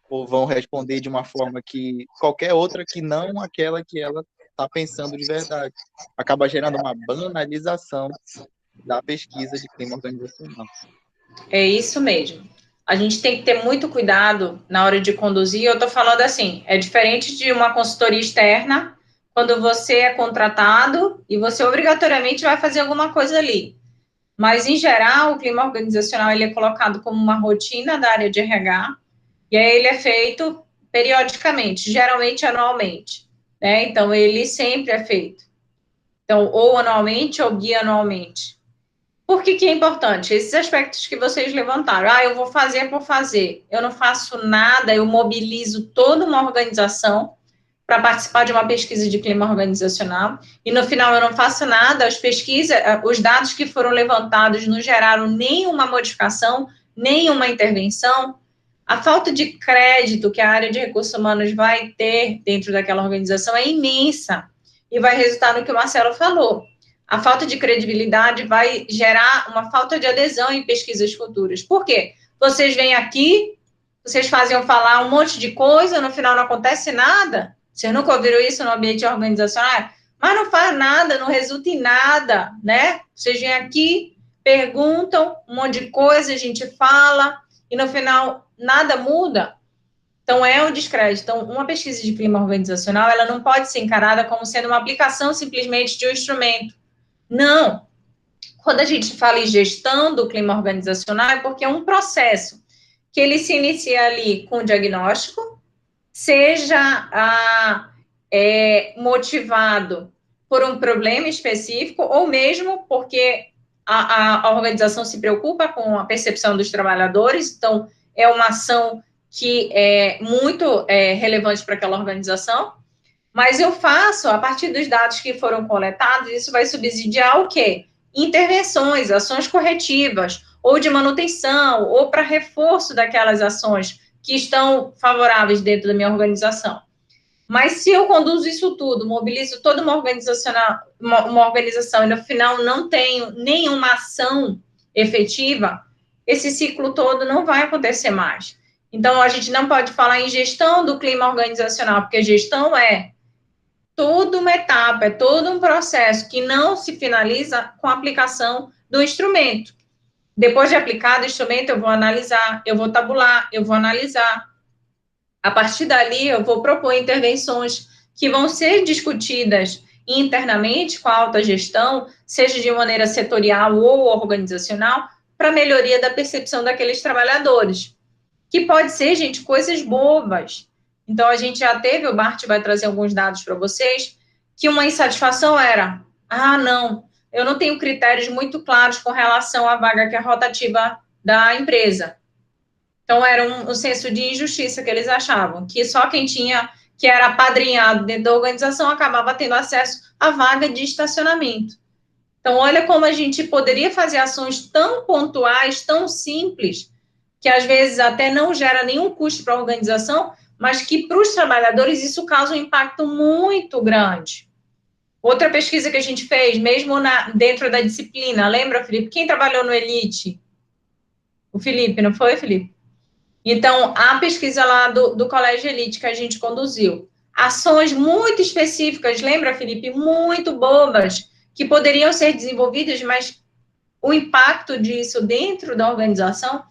ou vão responder de uma forma que qualquer outra que não aquela que ela está pensando de verdade. Acaba gerando uma banalização da pesquisa de clima organizacional. É isso mesmo. A gente tem que ter muito cuidado na hora de conduzir. Eu estou falando assim, é diferente de uma consultoria externa, quando você é contratado e você obrigatoriamente vai fazer alguma coisa ali. Mas, em geral, o clima organizacional ele é colocado como uma rotina da área de RH, e aí ele é feito periodicamente, geralmente anualmente, né? Então, ele sempre é feito. Então, ou anualmente ou bianualmente. Por que é importante? Esses aspectos que vocês levantaram. Ah, eu vou fazer por fazer. Eu não faço nada, eu mobilizo toda uma organização para participar de uma pesquisa de clima organizacional, e no final eu não faço nada, os dados que foram levantados não geraram nenhuma modificação, nenhuma intervenção. A falta de crédito que a área de recursos humanos vai ter dentro daquela organização é imensa, e vai resultar no que o Marcelo falou. A falta de credibilidade vai gerar uma falta de adesão em pesquisas futuras. Por quê? Vocês vêm aqui, vocês fazem falar um monte de coisa, no final não acontece nada. Vocês nunca ouviram isso no ambiente organizacional? Mas não faz nada, não resulta em nada, né? Vocês vêm aqui, perguntam um monte de coisa, a gente fala, e no final nada muda. Então, é um descrédito. Então, uma pesquisa de clima organizacional, ela não pode ser encarada como sendo uma aplicação simplesmente de um instrumento. Não. Quando a gente fala em gestão do clima organizacional, é porque é um processo que ele se inicia ali com o diagnóstico, seja motivado por um problema específico, ou mesmo porque a organização se preocupa com a percepção dos trabalhadores, então é uma ação que é muito relevante para aquela organização, mas eu faço, a partir dos dados que foram coletados, isso vai subsidiar o quê? Intervenções, ações corretivas, ou de manutenção, ou para reforço daquelas ações que estão favoráveis dentro da minha organização. Mas se eu conduzo isso tudo, mobilizo toda uma organização e no final não tenho nenhuma ação efetiva, esse ciclo todo não vai acontecer mais. Então, a gente não pode falar em gestão do clima organizacional, porque gestão é toda uma etapa, é todo um processo que não se finaliza com a aplicação do instrumento. Depois de aplicado o instrumento, eu vou analisar, eu vou tabular, eu vou analisar. A partir dali, eu vou propor intervenções que vão ser discutidas internamente com a alta gestão, seja de maneira setorial ou organizacional, para melhoria da percepção daqueles trabalhadores. Que pode ser, gente, coisas bobas. Então, a gente já teve, o Bart vai trazer alguns dados para vocês, que uma insatisfação era, não, eu não tenho critérios muito claros com relação à vaga que é rotativa da empresa. Então, era um senso de injustiça que eles achavam, que só quem tinha, que era apadrinhado dentro da organização, acabava tendo acesso à vaga de estacionamento. Então, olha como a gente poderia fazer ações tão pontuais, tão simples, que às vezes até não gera nenhum custo para a organização, mas que para os trabalhadores isso causa um impacto muito grande. Outra pesquisa que a gente fez, mesmo dentro da disciplina, lembra, Felipe? Quem trabalhou no Elite? O Felipe, não foi, Felipe? Então, a pesquisa lá do Colégio Elite que a gente conduziu. Ações muito específicas, lembra, Felipe? Muito bobas, que poderiam ser desenvolvidas, mas o impacto disso dentro da organização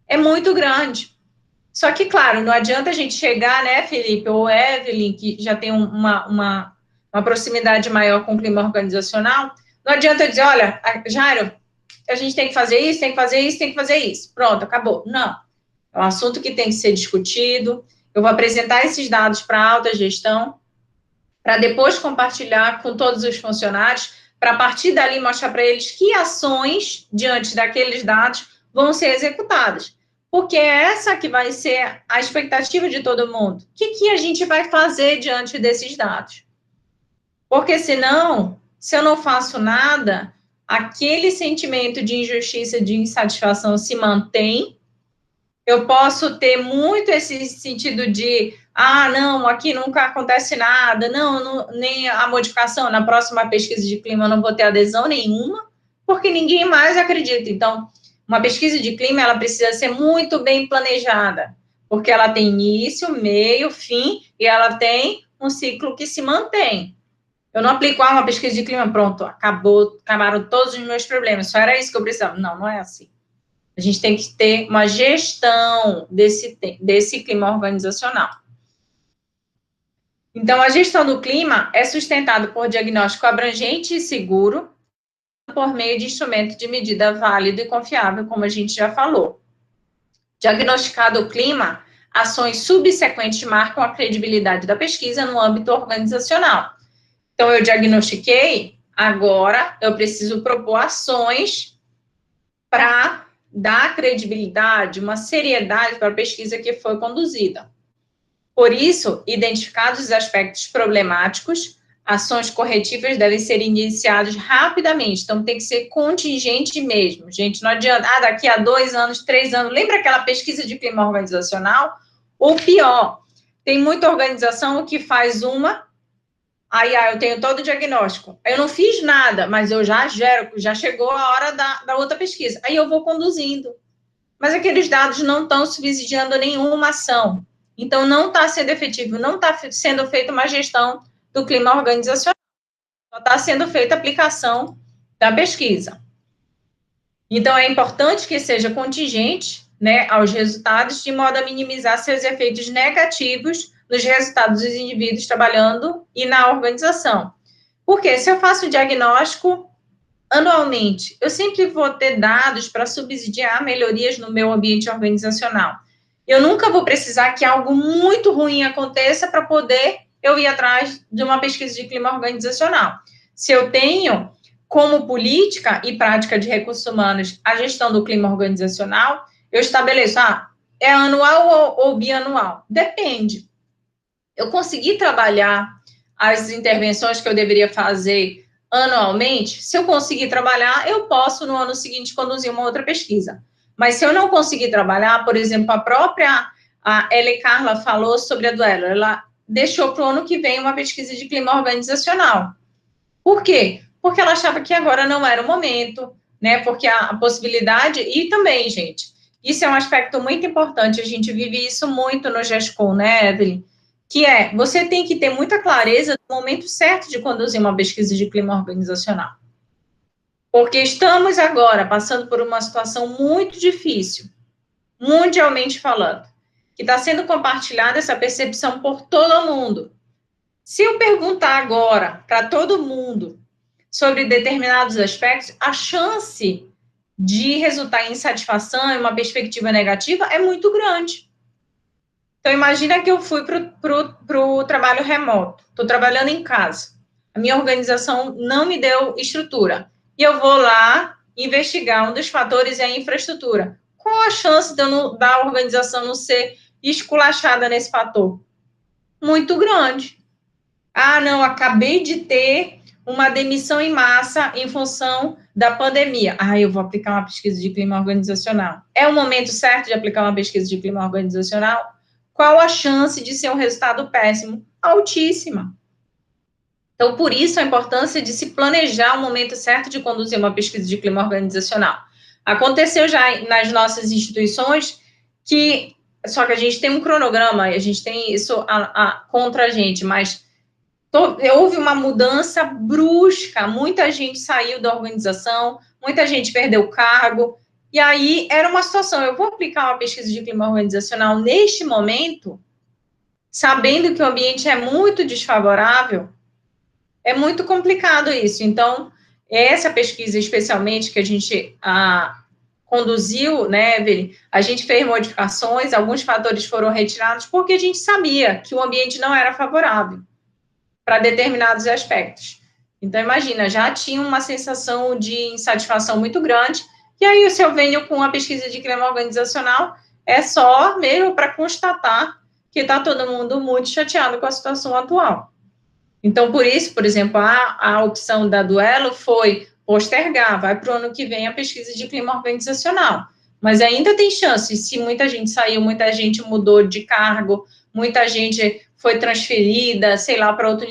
é muito grande. Só que, claro, não adianta a gente chegar, né, Felipe, ou Evelyn, que já tem uma proximidade maior com o clima organizacional, não adianta dizer, olha, Jairo, a gente tem que fazer isso, tem que fazer isso, tem que fazer isso. Pronto, acabou. Não. É um assunto que tem que ser discutido. Eu vou apresentar esses dados para a alta gestão, para depois compartilhar com todos os funcionários, para a partir dali mostrar para eles que ações, diante daqueles dados, vão ser executadas. Porque é essa que vai ser a expectativa de todo mundo. O que a gente vai fazer diante desses dados? Porque senão, se eu não faço nada, aquele sentimento de injustiça, de insatisfação se mantém. Eu posso ter muito esse sentido de, não, aqui nunca acontece nada, não, nem a modificação, na próxima pesquisa de clima eu não vou ter adesão nenhuma, porque ninguém mais acredita. Então, uma pesquisa de clima, ela precisa ser muito bem planejada, porque ela tem início, meio, fim, e ela tem um ciclo que se mantém. Eu não aplico uma pesquisa de clima, pronto, acabaram todos os meus problemas, só era isso que eu precisava. Não, não é assim. A gente tem que ter uma gestão desse clima organizacional. Então, a gestão do clima é sustentada por diagnóstico abrangente e seguro, por meio de instrumento de medida válido e confiável, como a gente já falou. Diagnosticado o clima, ações subsequentes marcam a credibilidade da pesquisa no âmbito organizacional. Então, eu diagnostiquei, agora eu preciso propor ações para dar credibilidade, uma seriedade para a pesquisa que foi conduzida. Por isso, identificados os aspectos problemáticos, ações corretivas devem ser iniciadas rapidamente, então tem que ser contingente mesmo, gente, não adianta, daqui a 2 anos, 3 anos, lembra aquela pesquisa de clima organizacional? Ou pior, tem muita organização que faz eu tenho todo o diagnóstico, eu não fiz nada, mas eu já chegou a hora da outra pesquisa, aí eu vou conduzindo, mas aqueles dados não estão subsidiando nenhuma ação, então não está sendo efetivo, não está sendo feita uma gestão do clima organizacional, só está sendo feita a aplicação da pesquisa. Então, é importante que seja contingente, né, aos resultados, de modo a minimizar seus efeitos negativos nos resultados dos indivíduos trabalhando e na organização. Porque se eu faço o diagnóstico anualmente, eu sempre vou ter dados para subsidiar melhorias no meu ambiente organizacional. Eu nunca vou precisar que algo muito ruim aconteça para poder eu ir atrás de uma pesquisa de clima organizacional. Se eu tenho como política e prática de recursos humanos a gestão do clima organizacional, eu estabeleço, é anual ou bianual? Depende. Eu consegui trabalhar as intervenções que eu deveria fazer anualmente? Se eu conseguir trabalhar, eu posso, no ano seguinte, conduzir uma outra pesquisa. Mas se eu não conseguir trabalhar, por exemplo, a Ela Carla falou sobre a Duelo, ela deixou para o ano que vem uma pesquisa de clima organizacional. Por quê? Porque ela achava que agora não era o momento, né? Porque a possibilidade, e também, gente, isso é um aspecto muito importante, a gente vive isso muito no GESCOM, né, Evelyn? Que você tem que ter muita clareza do momento certo de conduzir uma pesquisa de clima organizacional. Porque estamos agora passando por uma situação muito difícil, mundialmente falando, que está sendo compartilhada essa percepção por todo mundo. Se eu perguntar agora para todo mundo sobre determinados aspectos, a chance de resultar em insatisfação e uma perspectiva negativa é muito grande. Então, imagina que eu fui para o trabalho remoto, estou trabalhando em casa, a minha organização não me deu estrutura, e eu vou lá investigar, um dos fatores é a infraestrutura. Qual a chance da organização não ser esculachada nesse fator? Muito grande. Ah, não, acabei de ter uma demissão em massa em função da pandemia. Ah, eu vou aplicar uma pesquisa de clima organizacional. É o momento certo de aplicar uma pesquisa de clima organizacional? Qual a chance de ser um resultado péssimo? Altíssima. Então, por isso, a importância de se planejar o momento certo de conduzir uma pesquisa de clima organizacional. Aconteceu já nas nossas instituições só que a gente tem um cronograma, a gente tem isso contra a gente, mas houve uma mudança brusca, muita gente saiu da organização, muita gente perdeu o cargo, e aí era uma situação, eu vou aplicar uma pesquisa de clima organizacional neste momento, sabendo que o ambiente é muito desfavorável, é muito complicado isso. Então, essa pesquisa especialmente que a gente conduziu, né, Evelyn, a gente fez modificações, alguns fatores foram retirados, porque a gente sabia que o ambiente não era favorável para determinados aspectos. Então, imagina, já tinha uma sensação de insatisfação muito grande, e aí, se eu venho com a pesquisa de clima organizacional, é só mesmo para constatar que está todo mundo muito chateado com a situação atual. Então, por isso, por exemplo, a opção da Duelo foi postergar, vai para o ano que vem a pesquisa de clima organizacional. Mas ainda tem chance, se muita gente saiu, muita gente mudou de cargo, muita gente foi transferida, sei lá, para outro...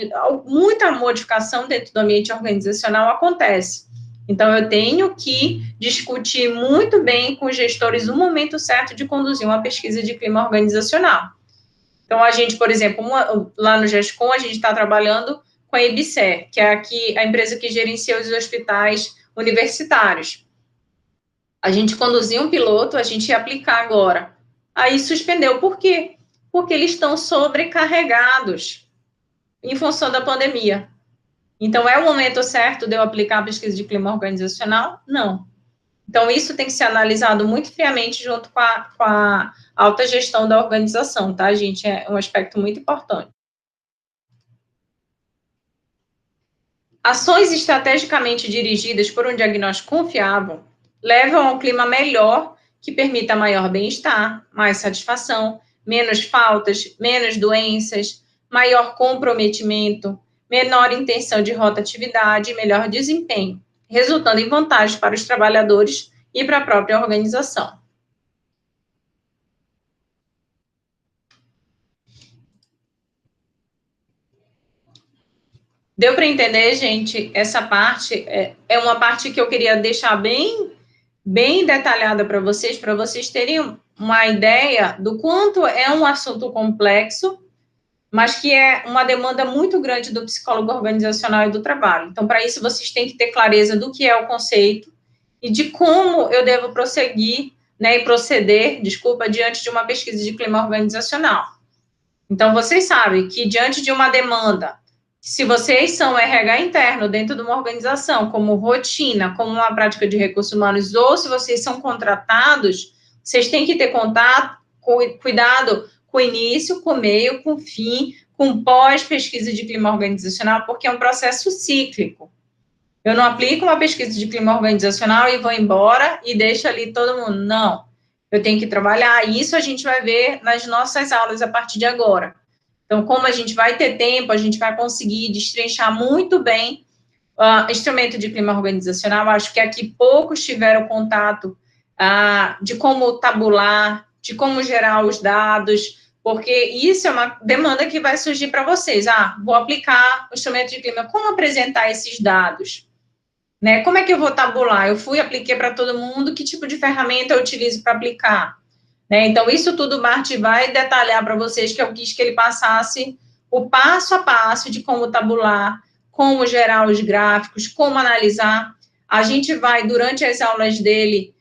Muita modificação dentro do ambiente organizacional acontece. Então, eu tenho que discutir muito bem com os gestores o momento certo de conduzir uma pesquisa de clima organizacional. Então, a gente, por exemplo, lá no GESCOM, a gente está trabalhando com a EBSER, que é a empresa que gerencia os hospitais universitários. A gente conduziu um piloto, a gente ia aplicar agora. Aí suspendeu. Por quê? Porque eles estão sobrecarregados em função da pandemia. Então, é o momento certo de eu aplicar a pesquisa de clima organizacional? Não. Então, isso tem que ser analisado muito friamente junto com a alta gestão da organização, tá, gente? É um aspecto muito importante. Ações estrategicamente dirigidas por um diagnóstico confiável levam a um clima melhor que permita maior bem-estar, mais satisfação, menos faltas, menos doenças, maior comprometimento, menor intenção de rotatividade e melhor desempenho, resultando em vantagens para os trabalhadores e para a própria organização. Deu para entender, gente? Essa parte é uma parte que eu queria deixar bem detalhada para vocês terem uma ideia do quanto é um assunto complexo, mas que é uma demanda muito grande do psicólogo organizacional e do trabalho. Então, para isso, vocês têm que ter clareza do que é o conceito e de como eu devo prosseguir, né, e proceder, diante de uma pesquisa de clima organizacional. Então, vocês sabem que, diante de uma demanda, se vocês são RH interno dentro de uma organização, como rotina, como uma prática de recursos humanos, ou se vocês são contratados, vocês têm que ter cuidado com o início, com o meio, com o fim, com pós-pesquisa de clima organizacional, porque é um processo cíclico. Eu não aplico uma pesquisa de clima organizacional e vou embora e deixo ali todo mundo. Não. Eu tenho que trabalhar. Isso a gente vai ver nas nossas aulas a partir de agora. Então, como a gente vai ter tempo, a gente vai conseguir destrinchar muito bem instrumento de clima organizacional. Acho que aqui poucos tiveram contato de como tabular, de como gerar os dados, porque isso é uma demanda que vai surgir para vocês. Vou aplicar o instrumento de clima, como apresentar esses dados? Né? Como é que eu vou tabular? Apliquei para todo mundo, que tipo de ferramenta eu utilizo para aplicar? Né? Então, isso tudo o Bart vai detalhar para vocês, que eu quis que ele passasse o passo a passo de como tabular, como gerar os gráficos, como analisar. A gente vai, durante as aulas dele,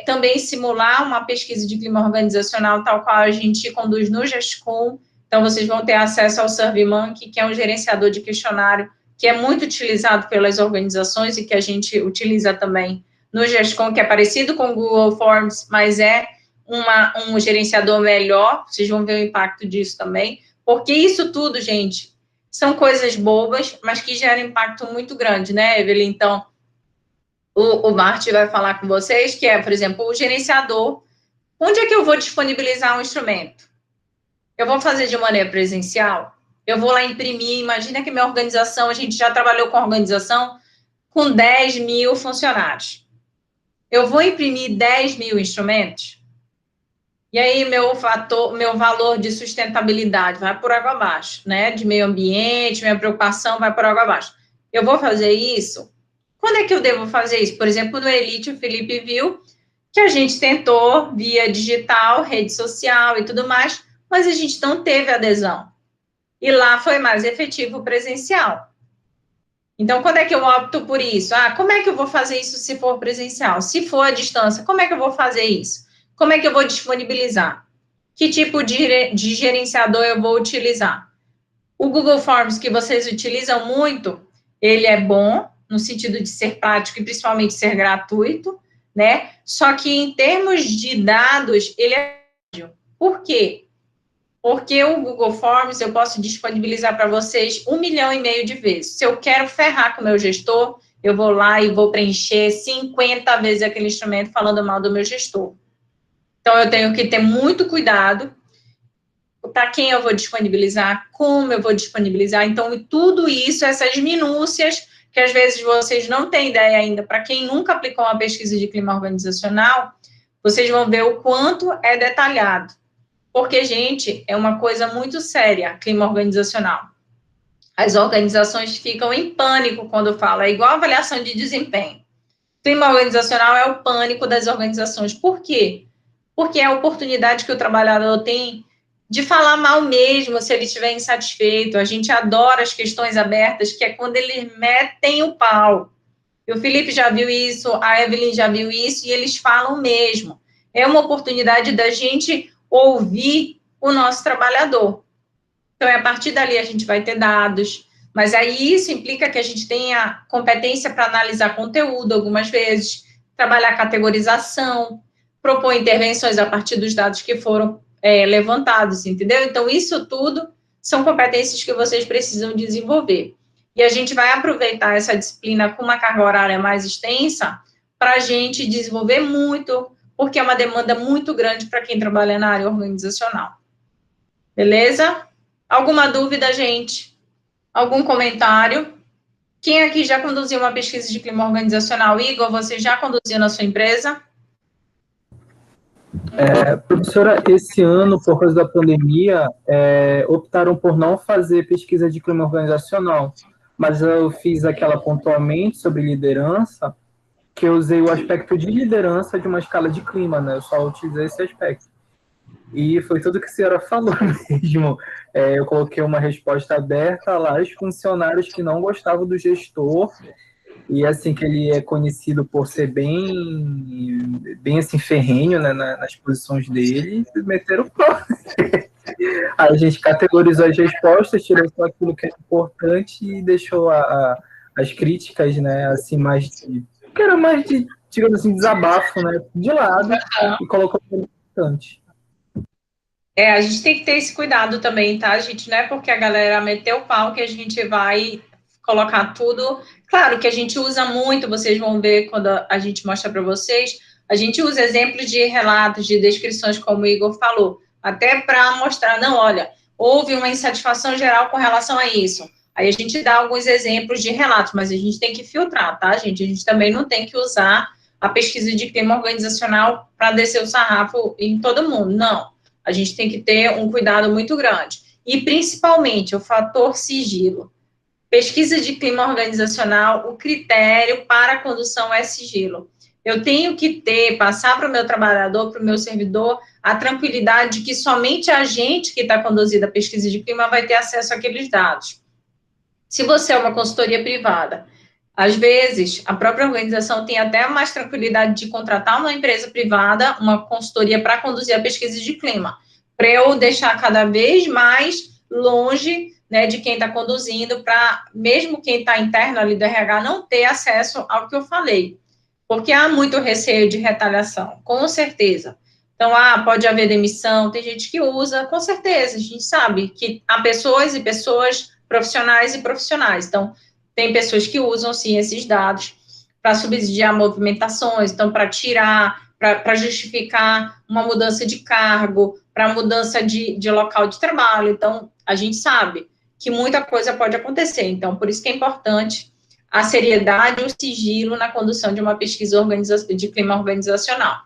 também simular uma pesquisa de clima organizacional, tal qual a gente conduz no GESCOM. Então, vocês vão ter acesso ao SurveyMonkey, que é um gerenciador de questionário, que é muito utilizado pelas organizações e que a gente utiliza também no GESCOM, que é parecido com o Google Forms, mas é um gerenciador melhor. Vocês vão ver o impacto disso também, porque isso tudo, gente, são coisas bobas, mas que geram impacto muito grande, né, Evelyn? Então, o Marty vai falar com vocês, que é, por exemplo, o gerenciador. Onde é que eu vou disponibilizar um instrumento? Eu vou fazer de maneira presencial? Eu vou lá imprimir, imagina que minha organização, a gente já trabalhou com organização com 10 mil funcionários. Eu vou imprimir 10 mil instrumentos? E aí, meu valor de sustentabilidade vai por água abaixo, né? De meio ambiente, minha preocupação vai por água abaixo. Eu vou fazer isso? Quando é que eu devo fazer isso? Por exemplo, no Elite, o Felipe viu que a gente tentou via digital, rede social e tudo mais, mas a gente não teve adesão. E lá foi mais efetivo o presencial. Então, quando é que eu opto por isso? Como é que eu vou fazer isso se for presencial? Se for à distância, como é que eu vou fazer isso? Como é que eu vou disponibilizar? Que tipo de gerenciador eu vou utilizar? O Google Forms, que vocês utilizam muito, ele é bom, no sentido de ser prático e principalmente ser gratuito, né? Só que em termos de dados, ele é ágil. Por quê? Porque o Google Forms eu posso disponibilizar para vocês 1,5 milhão de vezes. Se eu quero ferrar com o meu gestor, eu vou lá e vou preencher 50 vezes aquele instrumento falando mal do meu gestor. Então, eu tenho que ter muito cuidado para quem eu vou disponibilizar, como eu vou disponibilizar. Então, tudo isso, essas minúcias, que às vezes vocês não têm ideia ainda, para quem nunca aplicou uma pesquisa de clima organizacional, vocês vão ver o quanto é detalhado. Porque, gente, é uma coisa muito séria, clima organizacional. As organizações ficam em pânico quando falam, é igual avaliação de desempenho. Clima organizacional é o pânico das organizações. Por quê? Porque é a oportunidade que o trabalhador tem de falar mal mesmo, se ele estiver insatisfeito. A gente adora as questões abertas, que é quando eles metem o pau. E o Felipe já viu isso, a Evelyn já viu isso, e eles falam mesmo. É uma oportunidade da gente ouvir o nosso trabalhador. Então, a partir dali, a gente vai ter dados, mas aí isso implica que a gente tenha competência para analisar conteúdo algumas vezes, trabalhar categorização, propor intervenções a partir dos dados que foram levantados, entendeu? Então, isso tudo são competências que vocês precisam desenvolver. E a gente vai aproveitar essa disciplina com uma carga horária mais extensa para a gente desenvolver muito, porque é uma demanda muito grande para quem trabalha na área organizacional. Beleza? Alguma dúvida, gente? Algum comentário? Quem aqui já conduziu uma pesquisa de clima organizacional? Igor, você já conduziu na sua empresa? Professora, esse ano, por causa da pandemia, optaram por não fazer pesquisa de clima organizacional, mas eu fiz aquela pontualmente sobre liderança, que eu usei o aspecto de liderança de uma escala de clima, né? Eu só utilizei esse aspecto. E foi tudo que a senhora falou mesmo. Eu coloquei uma resposta aberta lá, os funcionários que não gostavam do gestor, e assim, que ele é conhecido por ser bem assim, ferrenho, né, nas posições dele, meteram o pau. Aí a gente categorizou as respostas, tirou só aquilo que é importante e deixou as críticas, né, assim, que era mais de, digamos assim, desabafo, né, de lado, e colocou o importante. A gente tem que ter esse cuidado também, tá, gente? Não é porque a galera meteu o pau que a gente vai colocar tudo. Claro que a gente usa muito, vocês vão ver quando a gente mostra para vocês, a gente usa exemplos de relatos, de descrições, como o Igor falou, até para mostrar, não, olha, houve uma insatisfação geral com relação a isso. Aí a gente dá alguns exemplos de relatos, mas a gente tem que filtrar, tá, gente? A gente também não tem que usar a pesquisa de clima organizacional para descer o sarrafo em todo mundo, não. A gente tem que ter um cuidado muito grande. E, principalmente, o fator sigilo. Pesquisa de clima organizacional, o critério para a condução é sigilo. Eu tenho que passar para o meu trabalhador, para o meu servidor, a tranquilidade de que somente a gente que está conduzindo a pesquisa de clima vai ter acesso àqueles dados. Se você é uma consultoria privada Às vezes, a própria organização tem até mais tranquilidade de contratar uma empresa privada, uma consultoria para conduzir a pesquisa de clima, para eu deixar cada vez mais longe, né, de quem está conduzindo, para mesmo quem está interno ali do RH não ter acesso ao que eu falei, porque há muito receio de retaliação, com certeza. Então, pode haver demissão, tem gente que usa, com certeza, a gente sabe que há pessoas e pessoas, profissionais e profissionais. Então, tem pessoas que usam, sim, esses dados para subsidiar movimentações, então, para tirar, para justificar uma mudança de cargo, para mudança de local de trabalho. Então, a gente sabe que muita coisa pode acontecer. Então, por isso que é importante a seriedade e o sigilo na condução de uma pesquisa de clima organizacional.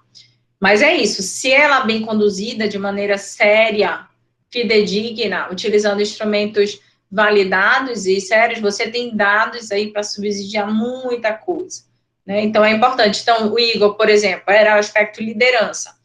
Mas é isso, se ela é bem conduzida de maneira séria, fidedigna, utilizando instrumentos validados e sérios, você tem dados aí para subsidiar muita coisa, né? Então, é importante. Então, o Igor, por exemplo, era o aspecto liderança.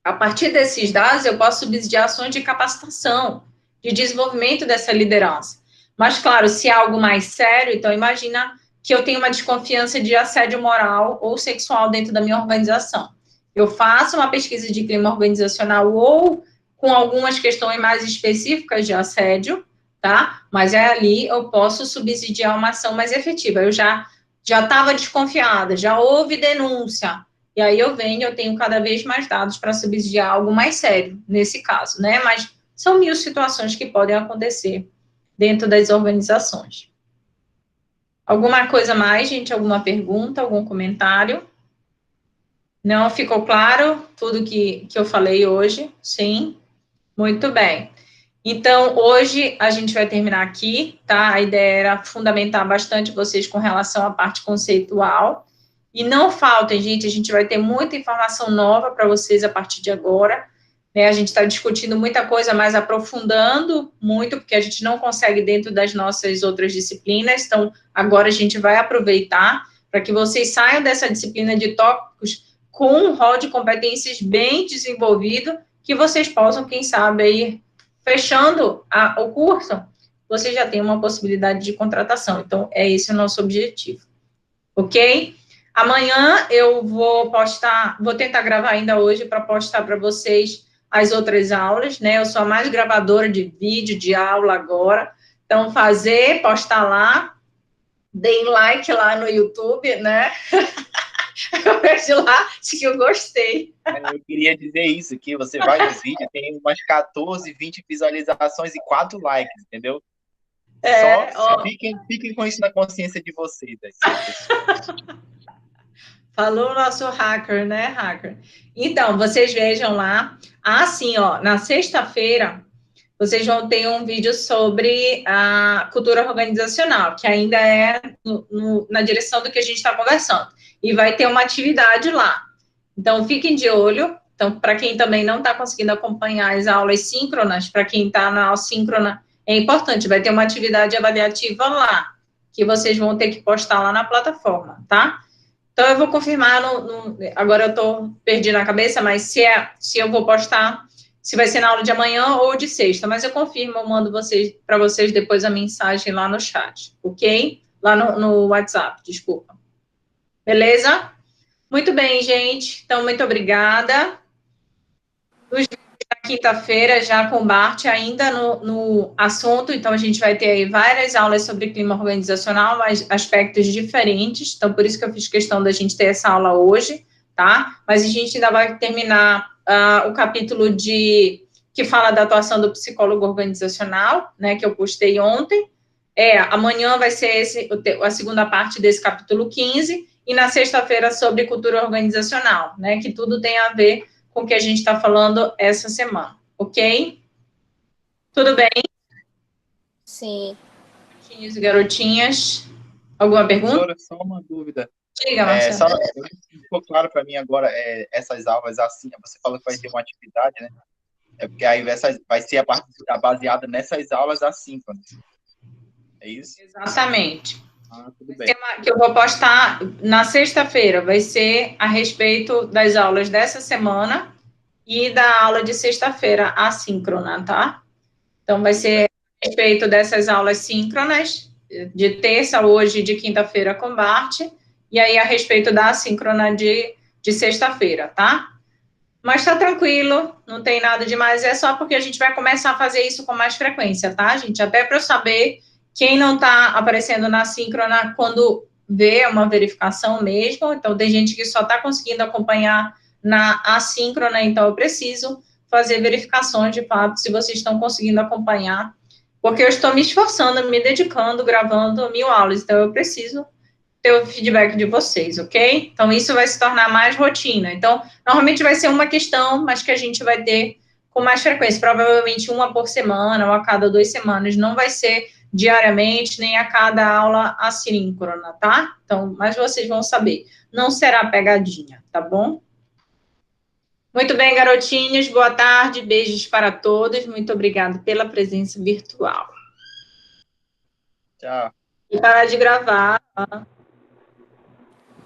A partir desses dados, eu posso subsidiar ações de capacitação, de desenvolvimento dessa liderança. Mas, claro, se é algo mais sério, então imagina que eu tenho uma desconfiança de assédio moral ou sexual dentro da minha organização. Eu faço uma pesquisa de clima organizacional ou com algumas questões mais específicas de assédio, tá? Mas ali eu posso subsidiar uma ação mais efetiva. Eu já estava desconfiada, já houve denúncia, e aí eu tenho cada vez mais dados para subsidiar algo mais sério, nesse caso, né? Mas são 1000 situações que podem acontecer dentro das organizações. Alguma coisa mais, gente? Alguma pergunta, algum comentário? Não ficou claro tudo que eu falei hoje? Sim? Muito bem. Então, hoje a gente vai terminar aqui, tá? A ideia era fundamentar bastante vocês com relação à parte conceitual. E não faltem, gente, a gente vai ter muita informação nova para vocês a partir de agora, né? A gente está discutindo muita coisa, mas aprofundando muito, porque a gente não consegue dentro das nossas outras disciplinas. Então, agora a gente vai aproveitar para que vocês saiam dessa disciplina de tópicos com um rol de competências bem desenvolvido, que vocês possam, quem sabe, aí, fechando o curso, você já tem uma possibilidade de contratação. Então, é esse o nosso objetivo. Ok? Amanhã eu vou tentar gravar ainda hoje para postar para vocês as outras aulas, né? Eu sou a mais gravadora de vídeo, de aula agora. Então, postar lá, deem like lá no YouTube, né? Eu vejo lá que eu gostei. Eu queria dizer isso, que você vai nos vídeos, tem umas 14, 20 visualizações e 4 likes, entendeu? Fiquem com isso na consciência de vocês. Falou o nosso hacker, né, hacker? Então, vocês vejam lá. Sim, na sexta-feira, vocês vão ter um vídeo sobre a cultura organizacional, que ainda é na direção do que a gente está conversando. E vai ter uma atividade lá. Então, fiquem de olho. Então, para quem também não está conseguindo acompanhar as aulas síncronas, para quem está na aula síncrona, é importante, vai ter uma atividade avaliativa lá, que vocês vão ter que postar lá na plataforma, tá? Então, eu vou confirmar, agora eu estou perdendo a cabeça, mas se eu vou postar, se vai ser na aula de amanhã ou de sexta, mas eu confirmo, eu mando para vocês depois a mensagem lá no chat, ok? Lá no WhatsApp, desculpa. Beleza? Muito bem, gente. Então, muito obrigada. Os vídeos da quinta-feira, já com o Bart ainda no assunto, então a gente vai ter aí várias aulas sobre clima organizacional, mas aspectos diferentes, então por isso que eu fiz questão da gente ter essa aula hoje, tá? Mas a gente ainda vai terminar o capítulo que fala da atuação do psicólogo organizacional, né, que eu postei ontem. Amanhã vai ser a segunda parte desse capítulo 15, e na sexta-feira sobre cultura organizacional, né, que tudo tem a ver com o que a gente está falando essa semana, ok? Tudo bem? Sim. Garotinhos e garotinhas, alguma pergunta? Professora, só uma dúvida. Diga, Marcelo. Ficou claro para mim agora, essas aulas assim, você falou que vai ter uma atividade, né? Porque aí vai ser a parte baseada nessas aulas assíncronas. É isso? Exatamente. Tudo bem. Que eu vou postar na sexta-feira vai ser a respeito das aulas dessa semana e da aula de sexta-feira assíncrona, tá? Então, vai ser a respeito dessas aulas síncronas, de terça hoje e de quinta-feira com Bart, e aí a respeito da assíncrona de sexta-feira, tá? Mas tá tranquilo, não tem nada demais, é só porque a gente vai começar a fazer isso com mais frequência, tá, gente? Até para eu saber quem não tá aparecendo na síncrona quando vê uma verificação mesmo, então tem gente que só tá conseguindo acompanhar na assíncrona, então eu preciso fazer verificações de fato se vocês estão conseguindo acompanhar, porque eu estou me esforçando, me dedicando, gravando 1000 aulas, então eu preciso ter o feedback de vocês, ok? Então, isso vai se tornar mais rotina. Então, normalmente vai ser uma questão, mas que a gente vai ter com mais frequência, provavelmente uma por semana ou a cada 2 semanas, não vai ser diariamente, nem a cada aula assíncrona, tá? Então, mas vocês vão saber, não será pegadinha, tá bom? Muito bem, garotinhos, boa tarde, beijos para todos, muito obrigada pela presença virtual. Tchau. E parar de gravar, tá?